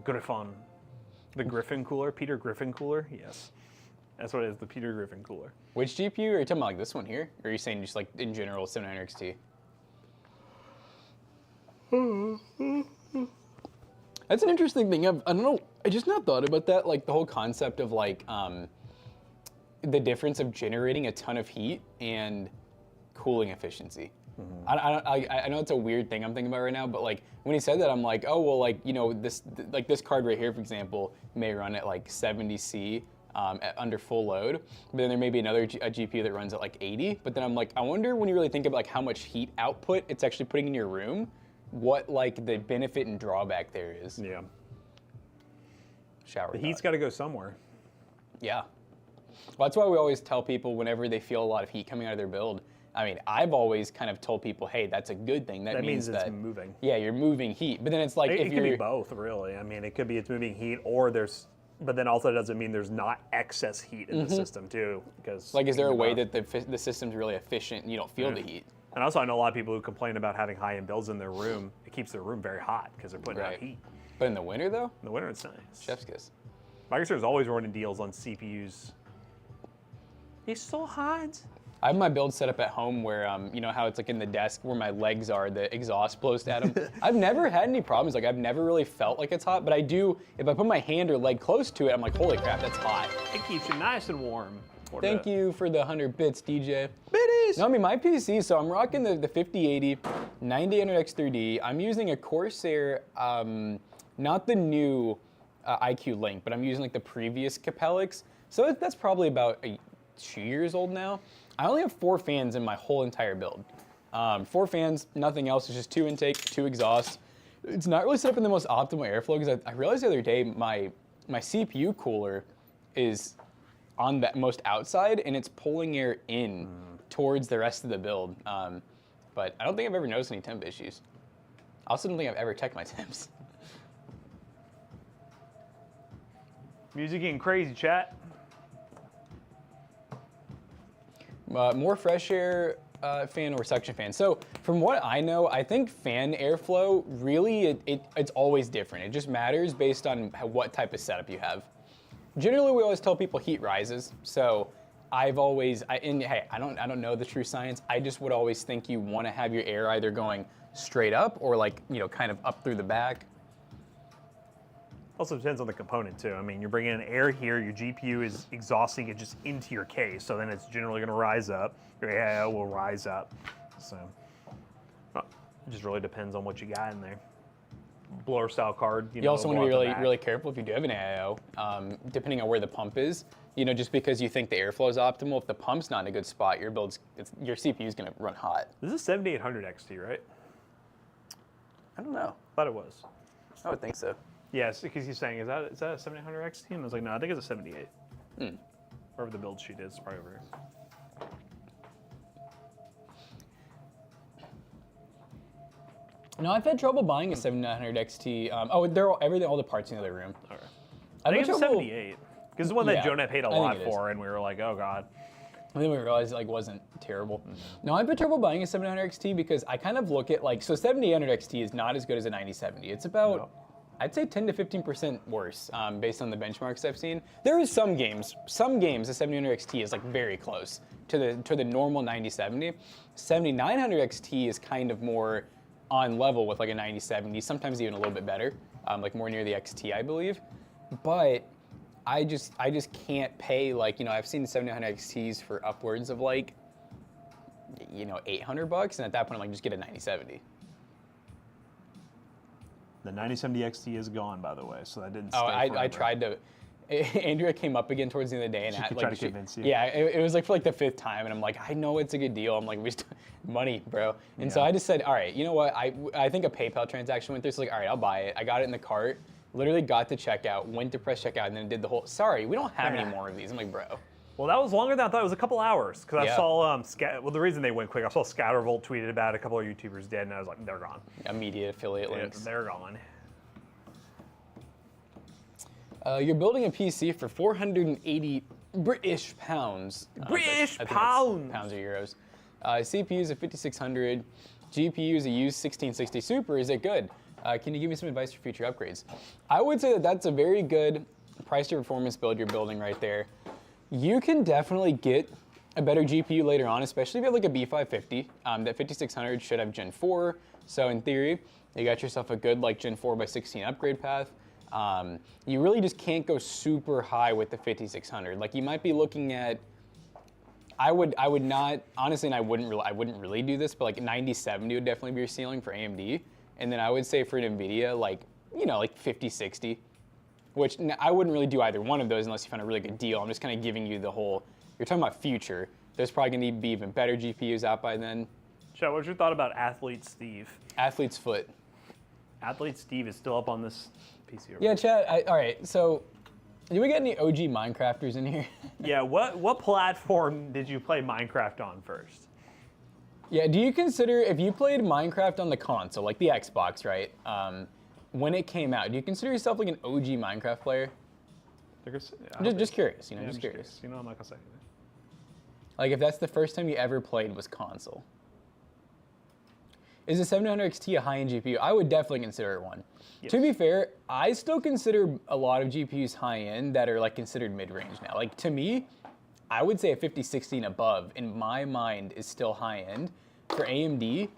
Griffon. The Griffin cooler? Peter Griffin cooler? Yes. That's what it is, the Peter Griffin cooler. Which GPU? Are you talking about like this one here? Or are you saying just like in general 700 XT? That's an interesting thing. I don't know. I just not thought about that. Like the whole concept of like the difference of generating a ton of heat and cooling efficiency. I know it's a weird thing I'm thinking about right now, but like when he said that, I'm like, oh well, like this card right here, for example, may run at like 70C under full load, but then there may be another a GPU that runs at like 80. But then I'm like, I wonder when you really think about like how much heat output it's actually putting in your room, what like the benefit and drawback there is. Yeah. Shower. The heat's thought. got to go somewhere. Yeah. Well, that's why we always tell people whenever they feel a lot of heat coming out of their build. I mean, I've always kind of told people, hey, that's a good thing. That means it's that moving. Yeah, you're moving heat. But then it's like It if could you're be both, really. I mean, it could be it's moving heat, or but then also it doesn't mean there's not excess heat in the system too. Because like, is there a way that the system's really efficient and you don't feel the heat? And also, I know a lot of people who complain about having high-end builds in their room. It keeps their room very hot because they're putting out Right. heat. But in the winter though, In the winter, it's nice. chef's kiss. Microsoft is always running deals on CPUs. It's so hot. I have my build set up at home where, you know how it's like in the desk where my legs are, the exhaust blows at them. I've never had any problems. Like I've never really felt like it's hot, but I do, if I put my hand or leg close to it, I'm like, holy crap, that's hot. It keeps you nice and warm. Thank you for the 100 bits, DJ. Biddies! No, I mean, my PC, so I'm rocking the 5080, 9800X3D. I'm using a Corsair, not the new IQ Link, but I'm using like the previous Capellix. So that's probably about 2 years old now. I only have 4 fans in my whole entire build. 4 fans, nothing else. It's just 2 intake, 2 exhaust. It's not really set up in the most optimal airflow because I realized the other day my CPU cooler is on the most outside and it's pulling air in towards the rest of the build. But I don't think I've ever noticed any temp issues. I also don't think I've ever checked my temps. Music getting crazy, chat. More fresh air fan or suction fan. So from what I know, I think fan airflow really it's always different. It just matters based on what type of setup you have. Generally, we always tell people heat rises. So I've always, hey, I don't know the true science. I just would always think you want to have your air either going straight up or like, you know, kind of up through the back. Also depends on the component too. I mean, you're bringing in air here, your GPU is exhausting it just into your case, so then it's generally going to rise up. Your AIO will rise up. So it just really depends on what you got in there. Blower style card. You also want to be really careful if you do have an AIO, depending on where the pump is. You know, just because you think the airflow is optimal, if the pump's not in a good spot, your CPU is going to run hot. This is 7800 XT, right? I don't know. Thought it was. I would think so. Yes, because he's saying, is that a 7800 XT? And I was like, no, I think it's a 78. Wherever the build sheet is, probably over here. No, I've had trouble buying a 7900 XT. All the parts in the other room. Okay. I think it's a 78. Because the one that Yeah, Jonah paid a I think lot it is. for, and we were like, oh god. And then we realized it wasn't terrible. No, I've had trouble buying a 700 XT because I kind of look at so 7800 XT is not as good as a 9070. It's about, I'd say 10 to 15% worse based on the benchmarks I've seen. There is some games, the 7800 XT is like very close to the normal 9070. 7900 XT is kind of more on level with like a 9070, sometimes even a little bit better, like more near the XT, I believe. But I just can't pay I've seen 7900 XTs for upwards of $800, and at that point I'm like, just get a 9070. The 9070 XT is gone, by the way, so that didn't stay I tried to. Andrea came up again towards the end of the day and tried to convince you. Yeah, it was like for the 5th time, and I'm like, I know it's a good deal. I'm like, we just money, bro. And so I just said, all right, you know what? I think a PayPal transaction went through. So like, all right, I'll buy it. I got it in the cart. Literally got to checkout, went to press checkout, and then did the whole. Sorry, we don't have any more of these. I'm like, bro. Well, that was longer than I thought. It was a couple hours because I saw Yeah. the reason they went quick, I saw Scattervolt tweeted about it, a couple of YouTubers did, and I was like, they're gone. Immediate affiliate links. They're gone. You're building a PC for 480 British pounds. British I think pounds! it's pounds or euros. CPU is a 5600. GPU is a used 1660 Super. Is it good? Can you give me some advice for future upgrades? I would say that that's a very good price to performance build you're building right there. You can definitely get a better GPU later on, especially if you have like a B550. That 5600 should have Gen 4. So in theory, you got yourself a good Gen 4 by 16 upgrade path. You really just can't go super high with the 5600. You might be looking at, I would not, honestly, and I wouldn't really do this, but 9070 would definitely be your ceiling for AMD. And then I would say for NVIDIA, 5060, which I wouldn't really do either one of those unless you found a really good deal. I'm just kind of giving you the whole, you're talking about future. There's probably gonna need to be even better GPUs out by then. Chat, what's your thought about Athlete Steve? Athlete's foot. Athlete Steve is still up on this PC. Yeah, chat, all right, so do we get any OG Minecrafters in here? Yeah, what platform did you play Minecraft on first? Yeah, do you consider, if you played Minecraft on the console, like the Xbox, right? When it came out, do you consider yourself an OG Minecraft player? Just curious, just curious. I'm not gonna say anything. If that's the first time you ever played was console. Is a 700 XT a high-end GPU? I would definitely consider it one. Yes. To be fair, I still consider a lot of GPUs high-end that are considered mid-range now. To me, I would say a 5060 and above in my mind is still high-end. For AMD,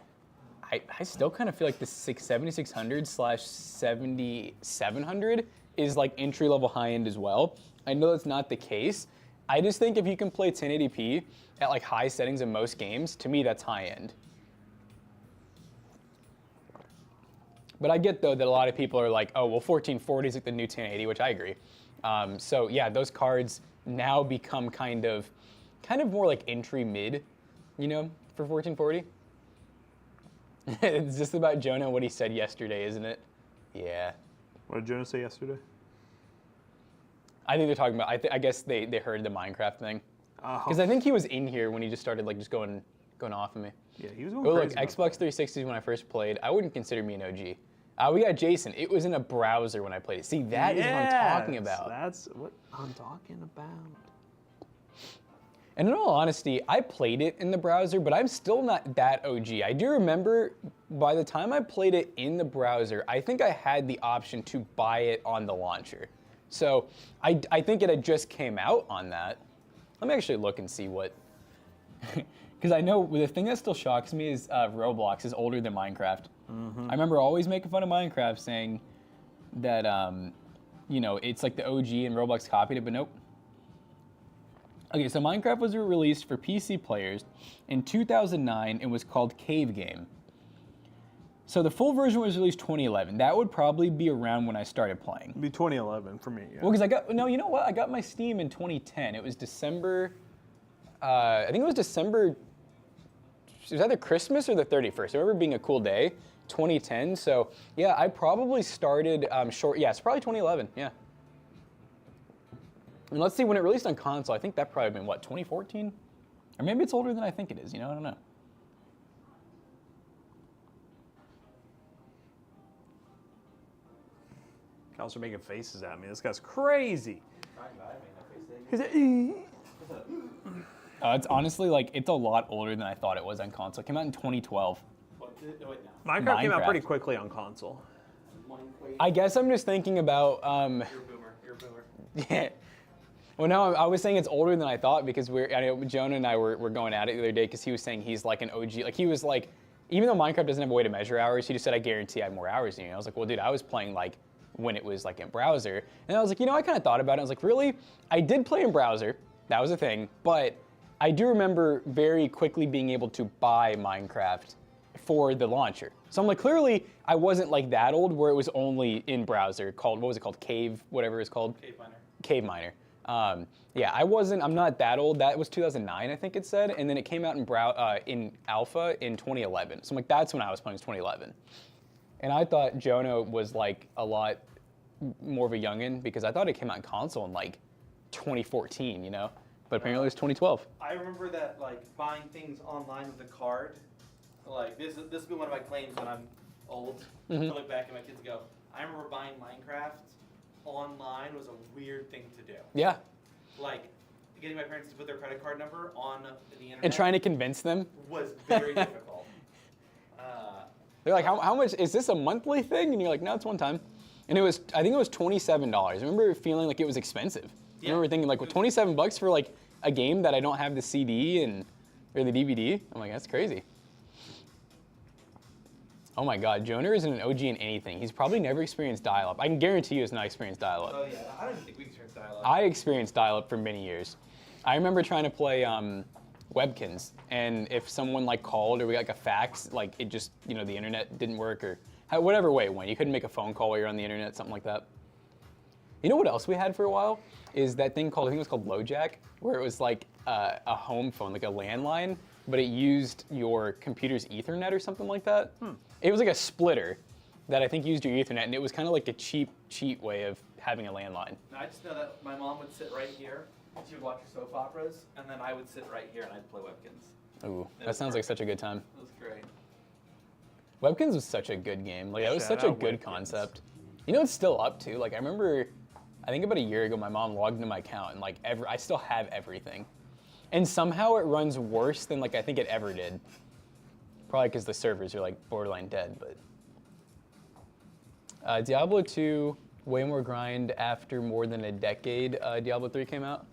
I still kind of feel like the 7600/7700 is entry-level high-end as well. I know that's not the case. I just think if you can play 1080p at high settings in most games, to me that's high-end. But I get, though, that a lot of people are like, oh, well, 1440 is the new 1080, which I agree. So, yeah, those cards, now become kind of more like entry mid, you know, for 1440. It's just about Jonah, what he said yesterday, isn't it? Yeah. What did Jonah say yesterday? I think they're talking about, I guess they heard the Minecraft thing. Because I think he was in here when he just started like just going off of me. Yeah, he was going Oh, crazy. look, Xbox 360 when I first played. I wouldn't consider me an OG. We got Jason. It was in a browser when I played it. See, that is what I'm talking about. That's what I'm talking about. And in all honesty, I played it in the browser, but I'm still not that OG. I do remember by the time I played it in the browser, I think I had the option to buy it on the launcher. So I think it had just came out on that. Let me actually look and see what, because I know the thing that still shocks me is Roblox is older than Minecraft. I remember always making fun of Minecraft, saying that you know, it's like the OG and Roblox copied it, but nope. Okay, so Minecraft was released for PC players in 2009 and was called Cave Game. So the full version was released 2011. That would probably be around when I started playing. It'd be 2011 for me. Yeah. Well, because you know what? I got my Steam in 2010. It was December, I think it was December, it was either Christmas or the 31st. I remember it being a cool day, 2010. So yeah, I probably started yeah, it's probably 2011, yeah. And let's see, when it released on console, I think that probably been, what, 2014? Or maybe it's older than I think it is, you know, I don't know. Cows are making faces at me. This guy's crazy. It's honestly, like, it's a lot older than I thought it was on console. It came out in 2012. Minecraft came out Minecraft. pretty quickly on console. I guess I'm just thinking about, You're a boomer. yeah. Well, no, I was saying it's older than I thought because I know Jonah and I were going at it the other day because he was saying he's like an OG. Like, he was like, even though Minecraft doesn't have a way to measure hours, he just said, I guarantee I have more hours than you. I was like, well, dude, I was playing like when it was like in browser. And I was like, you know, I kind of thought about it. I was like, really? I did play in browser. That was a thing. But I do remember very quickly being able to buy Minecraft for the launcher. So I'm like, clearly I wasn't like that old where it was only in browser called, what was it called? Cave, whatever it's called? Cave Miner. Cave Miner. Yeah, I'm not that old. That was 2009, I think it said. And then it came out in alpha in 2011. So I'm like, that's when I was playing, was 2011. And I thought Jonah was like a lot more of a youngin because I thought it came out in console in like 2014, you know? But apparently it was 2012. I remember that, like, buying things online with a card, like, this will be one of my claims when I'm old. I look back at my kids and go, I remember buying Minecraft online was a weird thing to do. Yeah. Like, getting my parents to put their credit card number on the internet And trying to convince them. was very difficult. They're like, how much, is this a monthly thing? And you're like, no, it's one time. And I think it was $27. I remember feeling like it was expensive. I remember thinking like, well, 27 bucks for like a game that I don't have the CD or the DVD? I'm like, that's crazy. Oh my God, Jonah isn't an OG in anything. He's probably never experienced dial-up. I can guarantee you has not experienced dial-up. Oh yeah, I don't even think we experienced dial-up. I experienced dial-up for many years. I remember trying to play Webkins, and if someone like called or we got like a fax, like it just, you know, the internet didn't work or whatever way it went. You couldn't make a phone call while you're on the internet, something like that. You know what else we had for a while? Is that thing called, I think it was called LoJack, where it was like a home phone, like a landline, but it used your computer's Ethernet or something like that. It was like a splitter that I think used your Ethernet, and it was kind of like a cheap way of having a landline. I just know that my mom would sit right here, she would watch her soap operas, and then I would sit right here and I'd play Webkins. Ooh, It that was sounds like perfect. such a good time. It was great. Webkins was such a good game. Like, that was Shout such a out good Webkins. concept. You know, it's still up too. Like, I remember, I think about a year ago, my mom logged into my account, and like I still have everything. And somehow it runs worse than like I think it ever did. Probably because the servers are like borderline dead, but. Diablo 2, way more grind after more than a decade. Diablo 3 came out.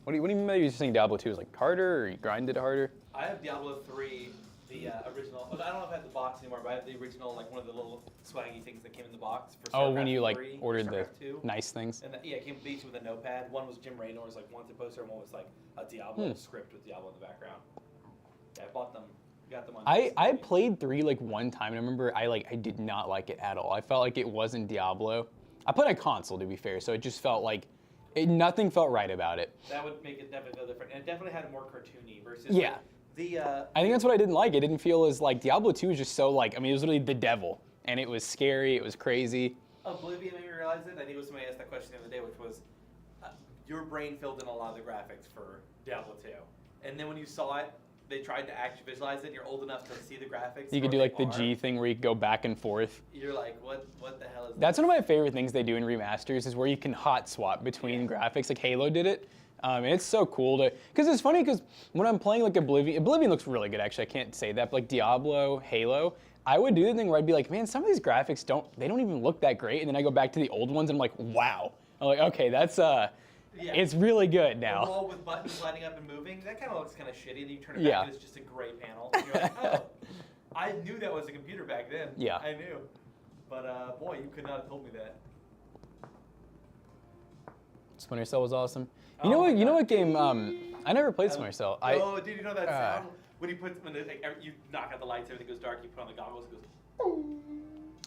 What do you mean by you saying Diablo 2 is like harder, or you grinded harder? I have Diablo 3, the original. I don't know if I have the box anymore, but I have the original, like one of the little swaggy things that came in the box for Oh, when StarCraft you like 3, ordered the StarCraft 2. nice things. And yeah, it came each with a notepad. One was Jim Raynor's like wanted poster, and one was like a Diablo script with Diablo in the background. Yeah, I bought them. Got them on. I played 3 like one time, and I remember I did not like it at all. I felt like it wasn't Diablo. I played on console, to be fair, so it just felt like Nothing felt right about it. That would make it definitely feel different, and it definitely had more cartoony versus Yeah. like, the. I think that's what I didn't like. It didn't feel as like Diablo 2 was just so like, I mean, it was literally the devil, and it was scary, it was crazy. Oblivion made me realize it. I think it was somebody asked that question the other day, which was, your brain filled in a lot of the graphics for Diablo 2, and then when you saw it, they tried to actually visualize it. And you're old enough to see the graphics. You could do like the G thing where you go back and forth. You're like, what the hell is That's this? one of my favorite things they do in remasters is where you can hot swap between graphics. Like Halo did it. And it's so cool to, because it's funny because when I'm playing like Oblivion looks really good actually, I can't say that, but like Diablo, Halo, I would do the thing where I'd be like, man, some of these graphics don't even look that great, and then I go back to the old ones and I'm like, wow. I'm like, okay, that's, it's really good A now. wall with buttons lighting up and moving, that kind of looks kind of shitty, and you turn it back and it's just a gray panel. And you're like, oh, I knew that was a computer back then. Yeah. I knew. But boy, you could not have told me that. Splinter Cell was awesome. Oh You know what? my You know God. what game? I never played Splinter Cell. Oh, dude, you know that sound when you knock out the lights, everything goes dark. You put on the goggles, it goes.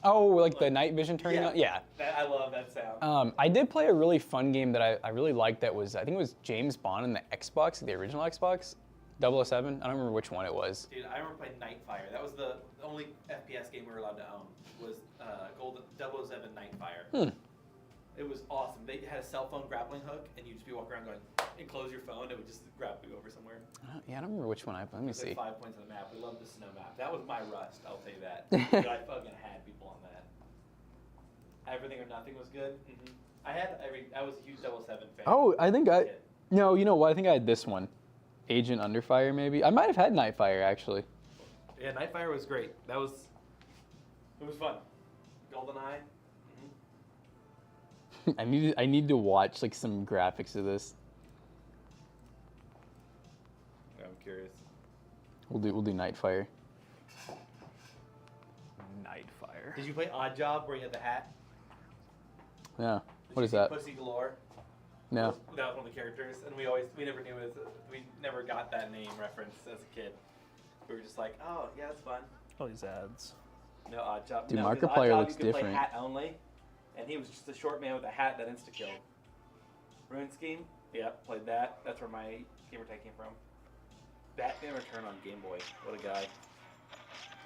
Oh, like the night vision turning on? Yeah. I love that sound. I did play a really fun game that I really liked that was, I think it was James Bond in the Xbox, the original Xbox, 007. I don't remember which one it was. Dude, I remember playing Nightfire. That was the only FPS game we were allowed to own. Was Golden 007 Nightfire. It was awesome. They had a cell phone grappling hook, and you'd just be walking around going, and close your phone, it would just grab you over somewhere. Yeah, I don't remember which one I played. Let me There's see. 5 points on the map. We love the snow map. That was my Rust, I'll tell you that. But I fucking had people on that. Everything or Nothing was good. I was a huge 007 fan. Oh, I think I, Kid. no, you know what? I think I had this one. Agent Under Fire, maybe. I might have had Nightfire, actually. Yeah, Nightfire was great. It was fun. GoldenEye. I need to watch like some graphics of this. I'm curious. We'll do Nightfire. Nightfire. Did you play Odd Job where you had the hat? Yeah. Did What you is see that? Pussy Galore. No. That was one of the characters, and we never knew it. We never got that name reference as a kid. We were just like, oh yeah, that's fun. All these ads. No Odd Job. Dude, no, 'cause Markiplier Odd Job, looks you could different. Play hat only, and he was just a short man with a hat that insta killed. Rune Scheme. Yeah, played that. That's where my gamer tag came from. Batman Return on Game Boy. What a guy.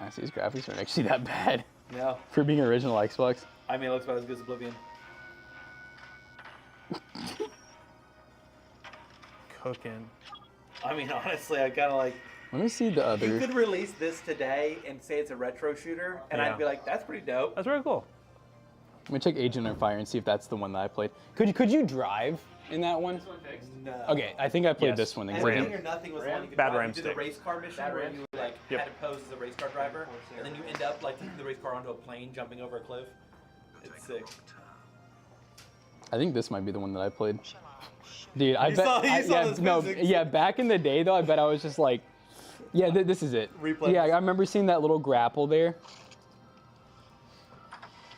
Honestly, these graphics aren't actually that bad No, for being original Xbox. I mean it looks about as good as Oblivion. Cooking. I mean honestly, I kind of like. Let me see the You other. could release this today and say it's a retro shooter, and Yeah. I'd be like, that's pretty dope. That's very cool. Let me check Agent Under Fire and see if that's the one that I played. Could you drive in that one? This one fixed. No. Okay, I think I played Yes. this one. And Ram. Everything or Nothing was the one you could Bad drive. ram You did the stick. race car mission where you like Yep. had to pose as a race car driver, and then you end up like taking the race car onto a plane, jumping over a cliff. It's sick. I think this might be the one that I played. Dude, I You bet. saw yeah, those no, physics. yeah. Back in the day, though, I bet I was just like, yeah, this is it. Replay Yeah, this. I remember seeing that little grapple there.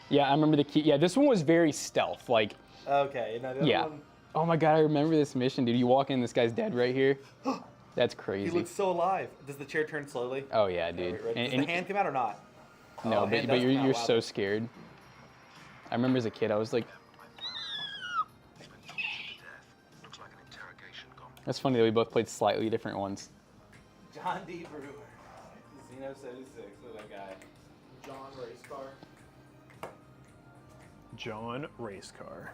Yeah, I remember the key. Yeah, this one was very stealth. Like, Okay. No, the other yeah. one, Oh my god, I remember this mission, dude. You walk in, this guy's dead right here. That's he crazy. looks so alive. Does the chair turn slowly? Oh yeah, dude. Wait, And- Does and- the hand come out or not? no, Oh, but, hand but does you're come out. you're Wow. so scared. I remember as a kid, I was like, that's funny that we both played slightly different ones. John D. Brewer. Xeno 76. Look at that guy. John race car. John Race Car.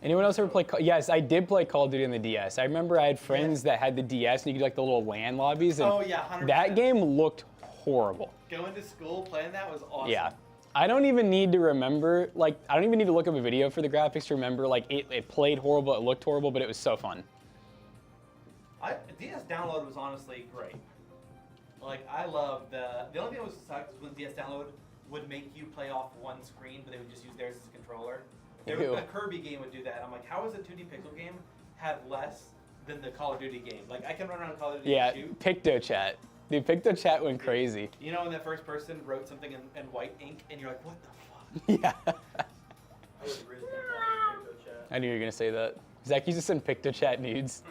Anyone else ever play? Yes, I did play Call of Duty on the DS. I remember I had friends that had the DS, and you could do like the little LAN lobbies. And Oh, yeah, 100%. that game looked horrible. Going to school playing that was awesome. Yeah. I don't even need to remember, like, I don't even need to look up a video for the graphics to remember, like, it played horrible, it looked horrible, but it was so fun. DS download was honestly great. Like I love the only thing that was sucked was when DS download would make you play off one screen, but they would just use theirs as a controller. Ew. A Kirby game would do that. I'm like, how does a 2D pixel game have less than the Call of Duty game? Like I can run around Call of Duty Yeah, and shoot. PictoChat. Dude, PictoChat went crazy. You know when that first person wrote something in white ink and you're like, what the fuck? Yeah. I was really good chat. I knew you were going to say that. Zach used to send PictoChat nudes.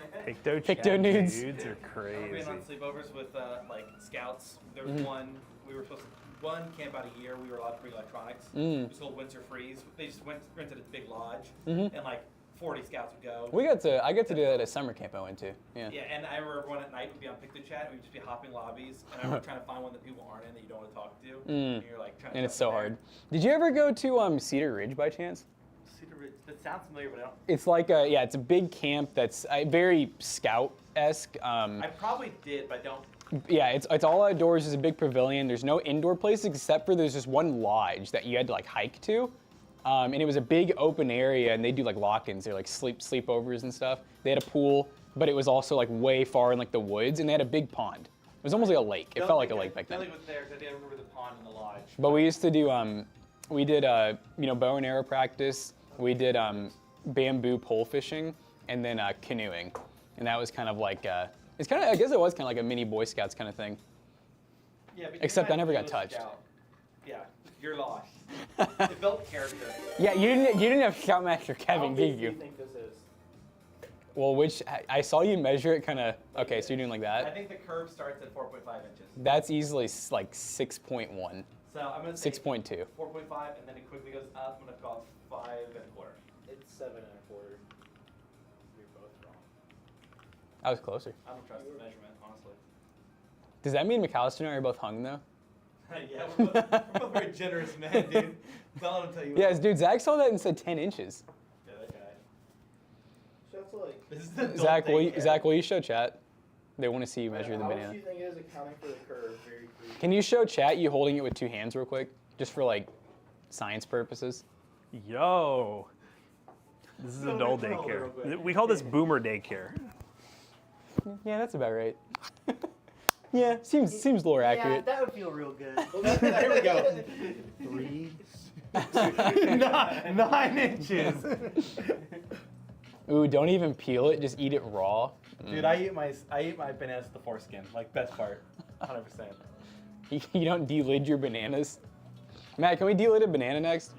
Picto nudes. Dudes are I remember being crazy. on sleepovers with like scouts. There was Mm-hmm. one we were supposed to camp out a year. We were allowed to bring electronics. Mm. It was called Winter Freeze. They just rented a big lodge, Mhm. and like 40 scouts would go. I got to do that at a summer camp I went to. Yeah. Yeah, and I remember everyone at night would be on Pick the Chat, and we'd just be hopping lobbies, and I remember trying to find one that people aren't in that you don't want to talk to. And you're like trying to And it's jump so in there. hard. Did you ever go to Cedar Ridge by chance? Cedar Ridge, that sounds familiar, but I don't. It's like it's a big camp that's very scout-esque. I probably did, but I don't. Yeah, it's all outdoors. There's a big pavilion. There's no indoor places except for there's just one lodge that you had to like hike to. And it was a big open area, and they do like lock-ins. They're like sleepovers and stuff. They had a pool, but it was also like way far in like the woods, and they had a big pond. It was almost like a lake. It felt like a lake back then. I don't think it was there because I didn't remember the pond in the lodge. But we used to do we did bow and arrow practice. We did bamboo pole fishing, and then canoeing, and that was kind of like I guess it was kind of like a mini Boy Scouts kind of thing. Yeah, but Except you're I never not got a touched. scout. Yeah, you're lost. It built character. Yeah, you didn't have Scoutmaster Kevin, How big did do you you? think this is? Well, I saw you measure it kind of. Okay, so you're doing like I that. think the curve starts at 4.5 inches. That's easily like 6.1, So I'm gonna say 6.2. 4.5, and then it quickly goes up. I'm gonna call it 5 1/4. It's 7 1/4. You're both wrong. I was closer. I don't trust the measurement, honestly. Does that mean McAllister and I are both hung though? Yeah, we're both very generous men, dude. That's all I'm telling you. Yes, dude. Zach saw that and said 10 inches. Yeah, that guy. So that's like. This is the adult Zach, daycare. will you show chat? They want to see you measure the How much banana. do you think it is accounting for the curve? Very briefly. Can you show chat you holding it with 2 hands real quick, just for like science purposes? Yo. This is So adult neutral real daycare. quick. We call this boomer daycare. Yeah, that's about right. Yeah, seems a little accurate. that would feel real good. There we go. 3. 9 inches. Ooh, don't even peel it, just eat it raw. Dude, I eat my bananas with the foreskin. Like, best part. 100%. You don't delid your bananas. Matt, can we delid a banana next?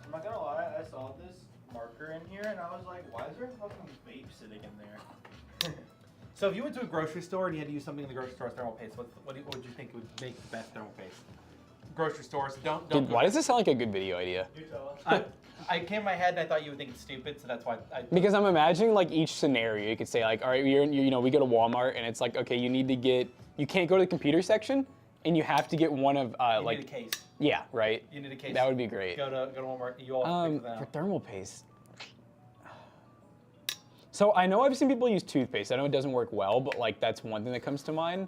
I'm not gonna lie, I saw this marker in here and I was like, why is there a fucking vape sitting in there? So if you went to a grocery store and you had to use something in the grocery store as thermal paste, what would you think would make the best thermal paste? Grocery stores, don't. Dude, why does this sound like a good video idea? You tell us. I came in my head and I thought you would think it's stupid, so that's why I. Because I'm imagining like each scenario. You could say like, all right, we go to Walmart and it's like, okay, you can't go to the computer section and you have to get one of You like, need a case. yeah, right. You need a case. That would be great. Go to Walmart. You all pick that For out. thermal paste. So I know I've seen people use toothpaste. I know it doesn't work well, but like that's one thing that comes to mind.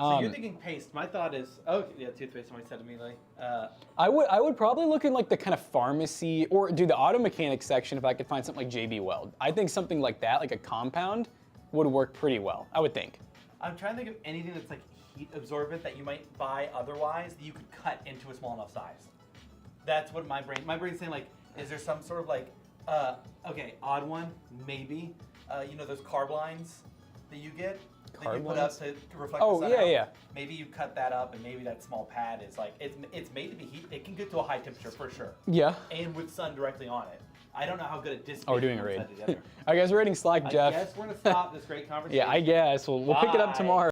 So you're thinking paste. My thought is, toothpaste. Somebody said immediately. I would probably look in like the kind of pharmacy or do the auto mechanic section if I could find something like JB Weld. I think something like that, like a compound, would work pretty well. I would think. I'm trying to think of anything that's like heat absorbent that you might buy otherwise that you could cut into a small enough size. That's what my brain's saying. Like, is there some sort of like, odd one maybe? Those carb lines that you get. That you Carb put up lines? to reflect Oh, the sun yeah, out. yeah. Maybe you cut that up, and maybe that small pad is like it's made to be heat. It can get to a high temperature for sure, Yeah. and with sun directly on it. I don't know how good a distance. Oh, we're doing a one raid. side to the other. All right, guys, we're rating Slack, I Jeff. guess we're gonna stop this great conversation. Yeah, I guess we'll pick it up Bye. tomorrow.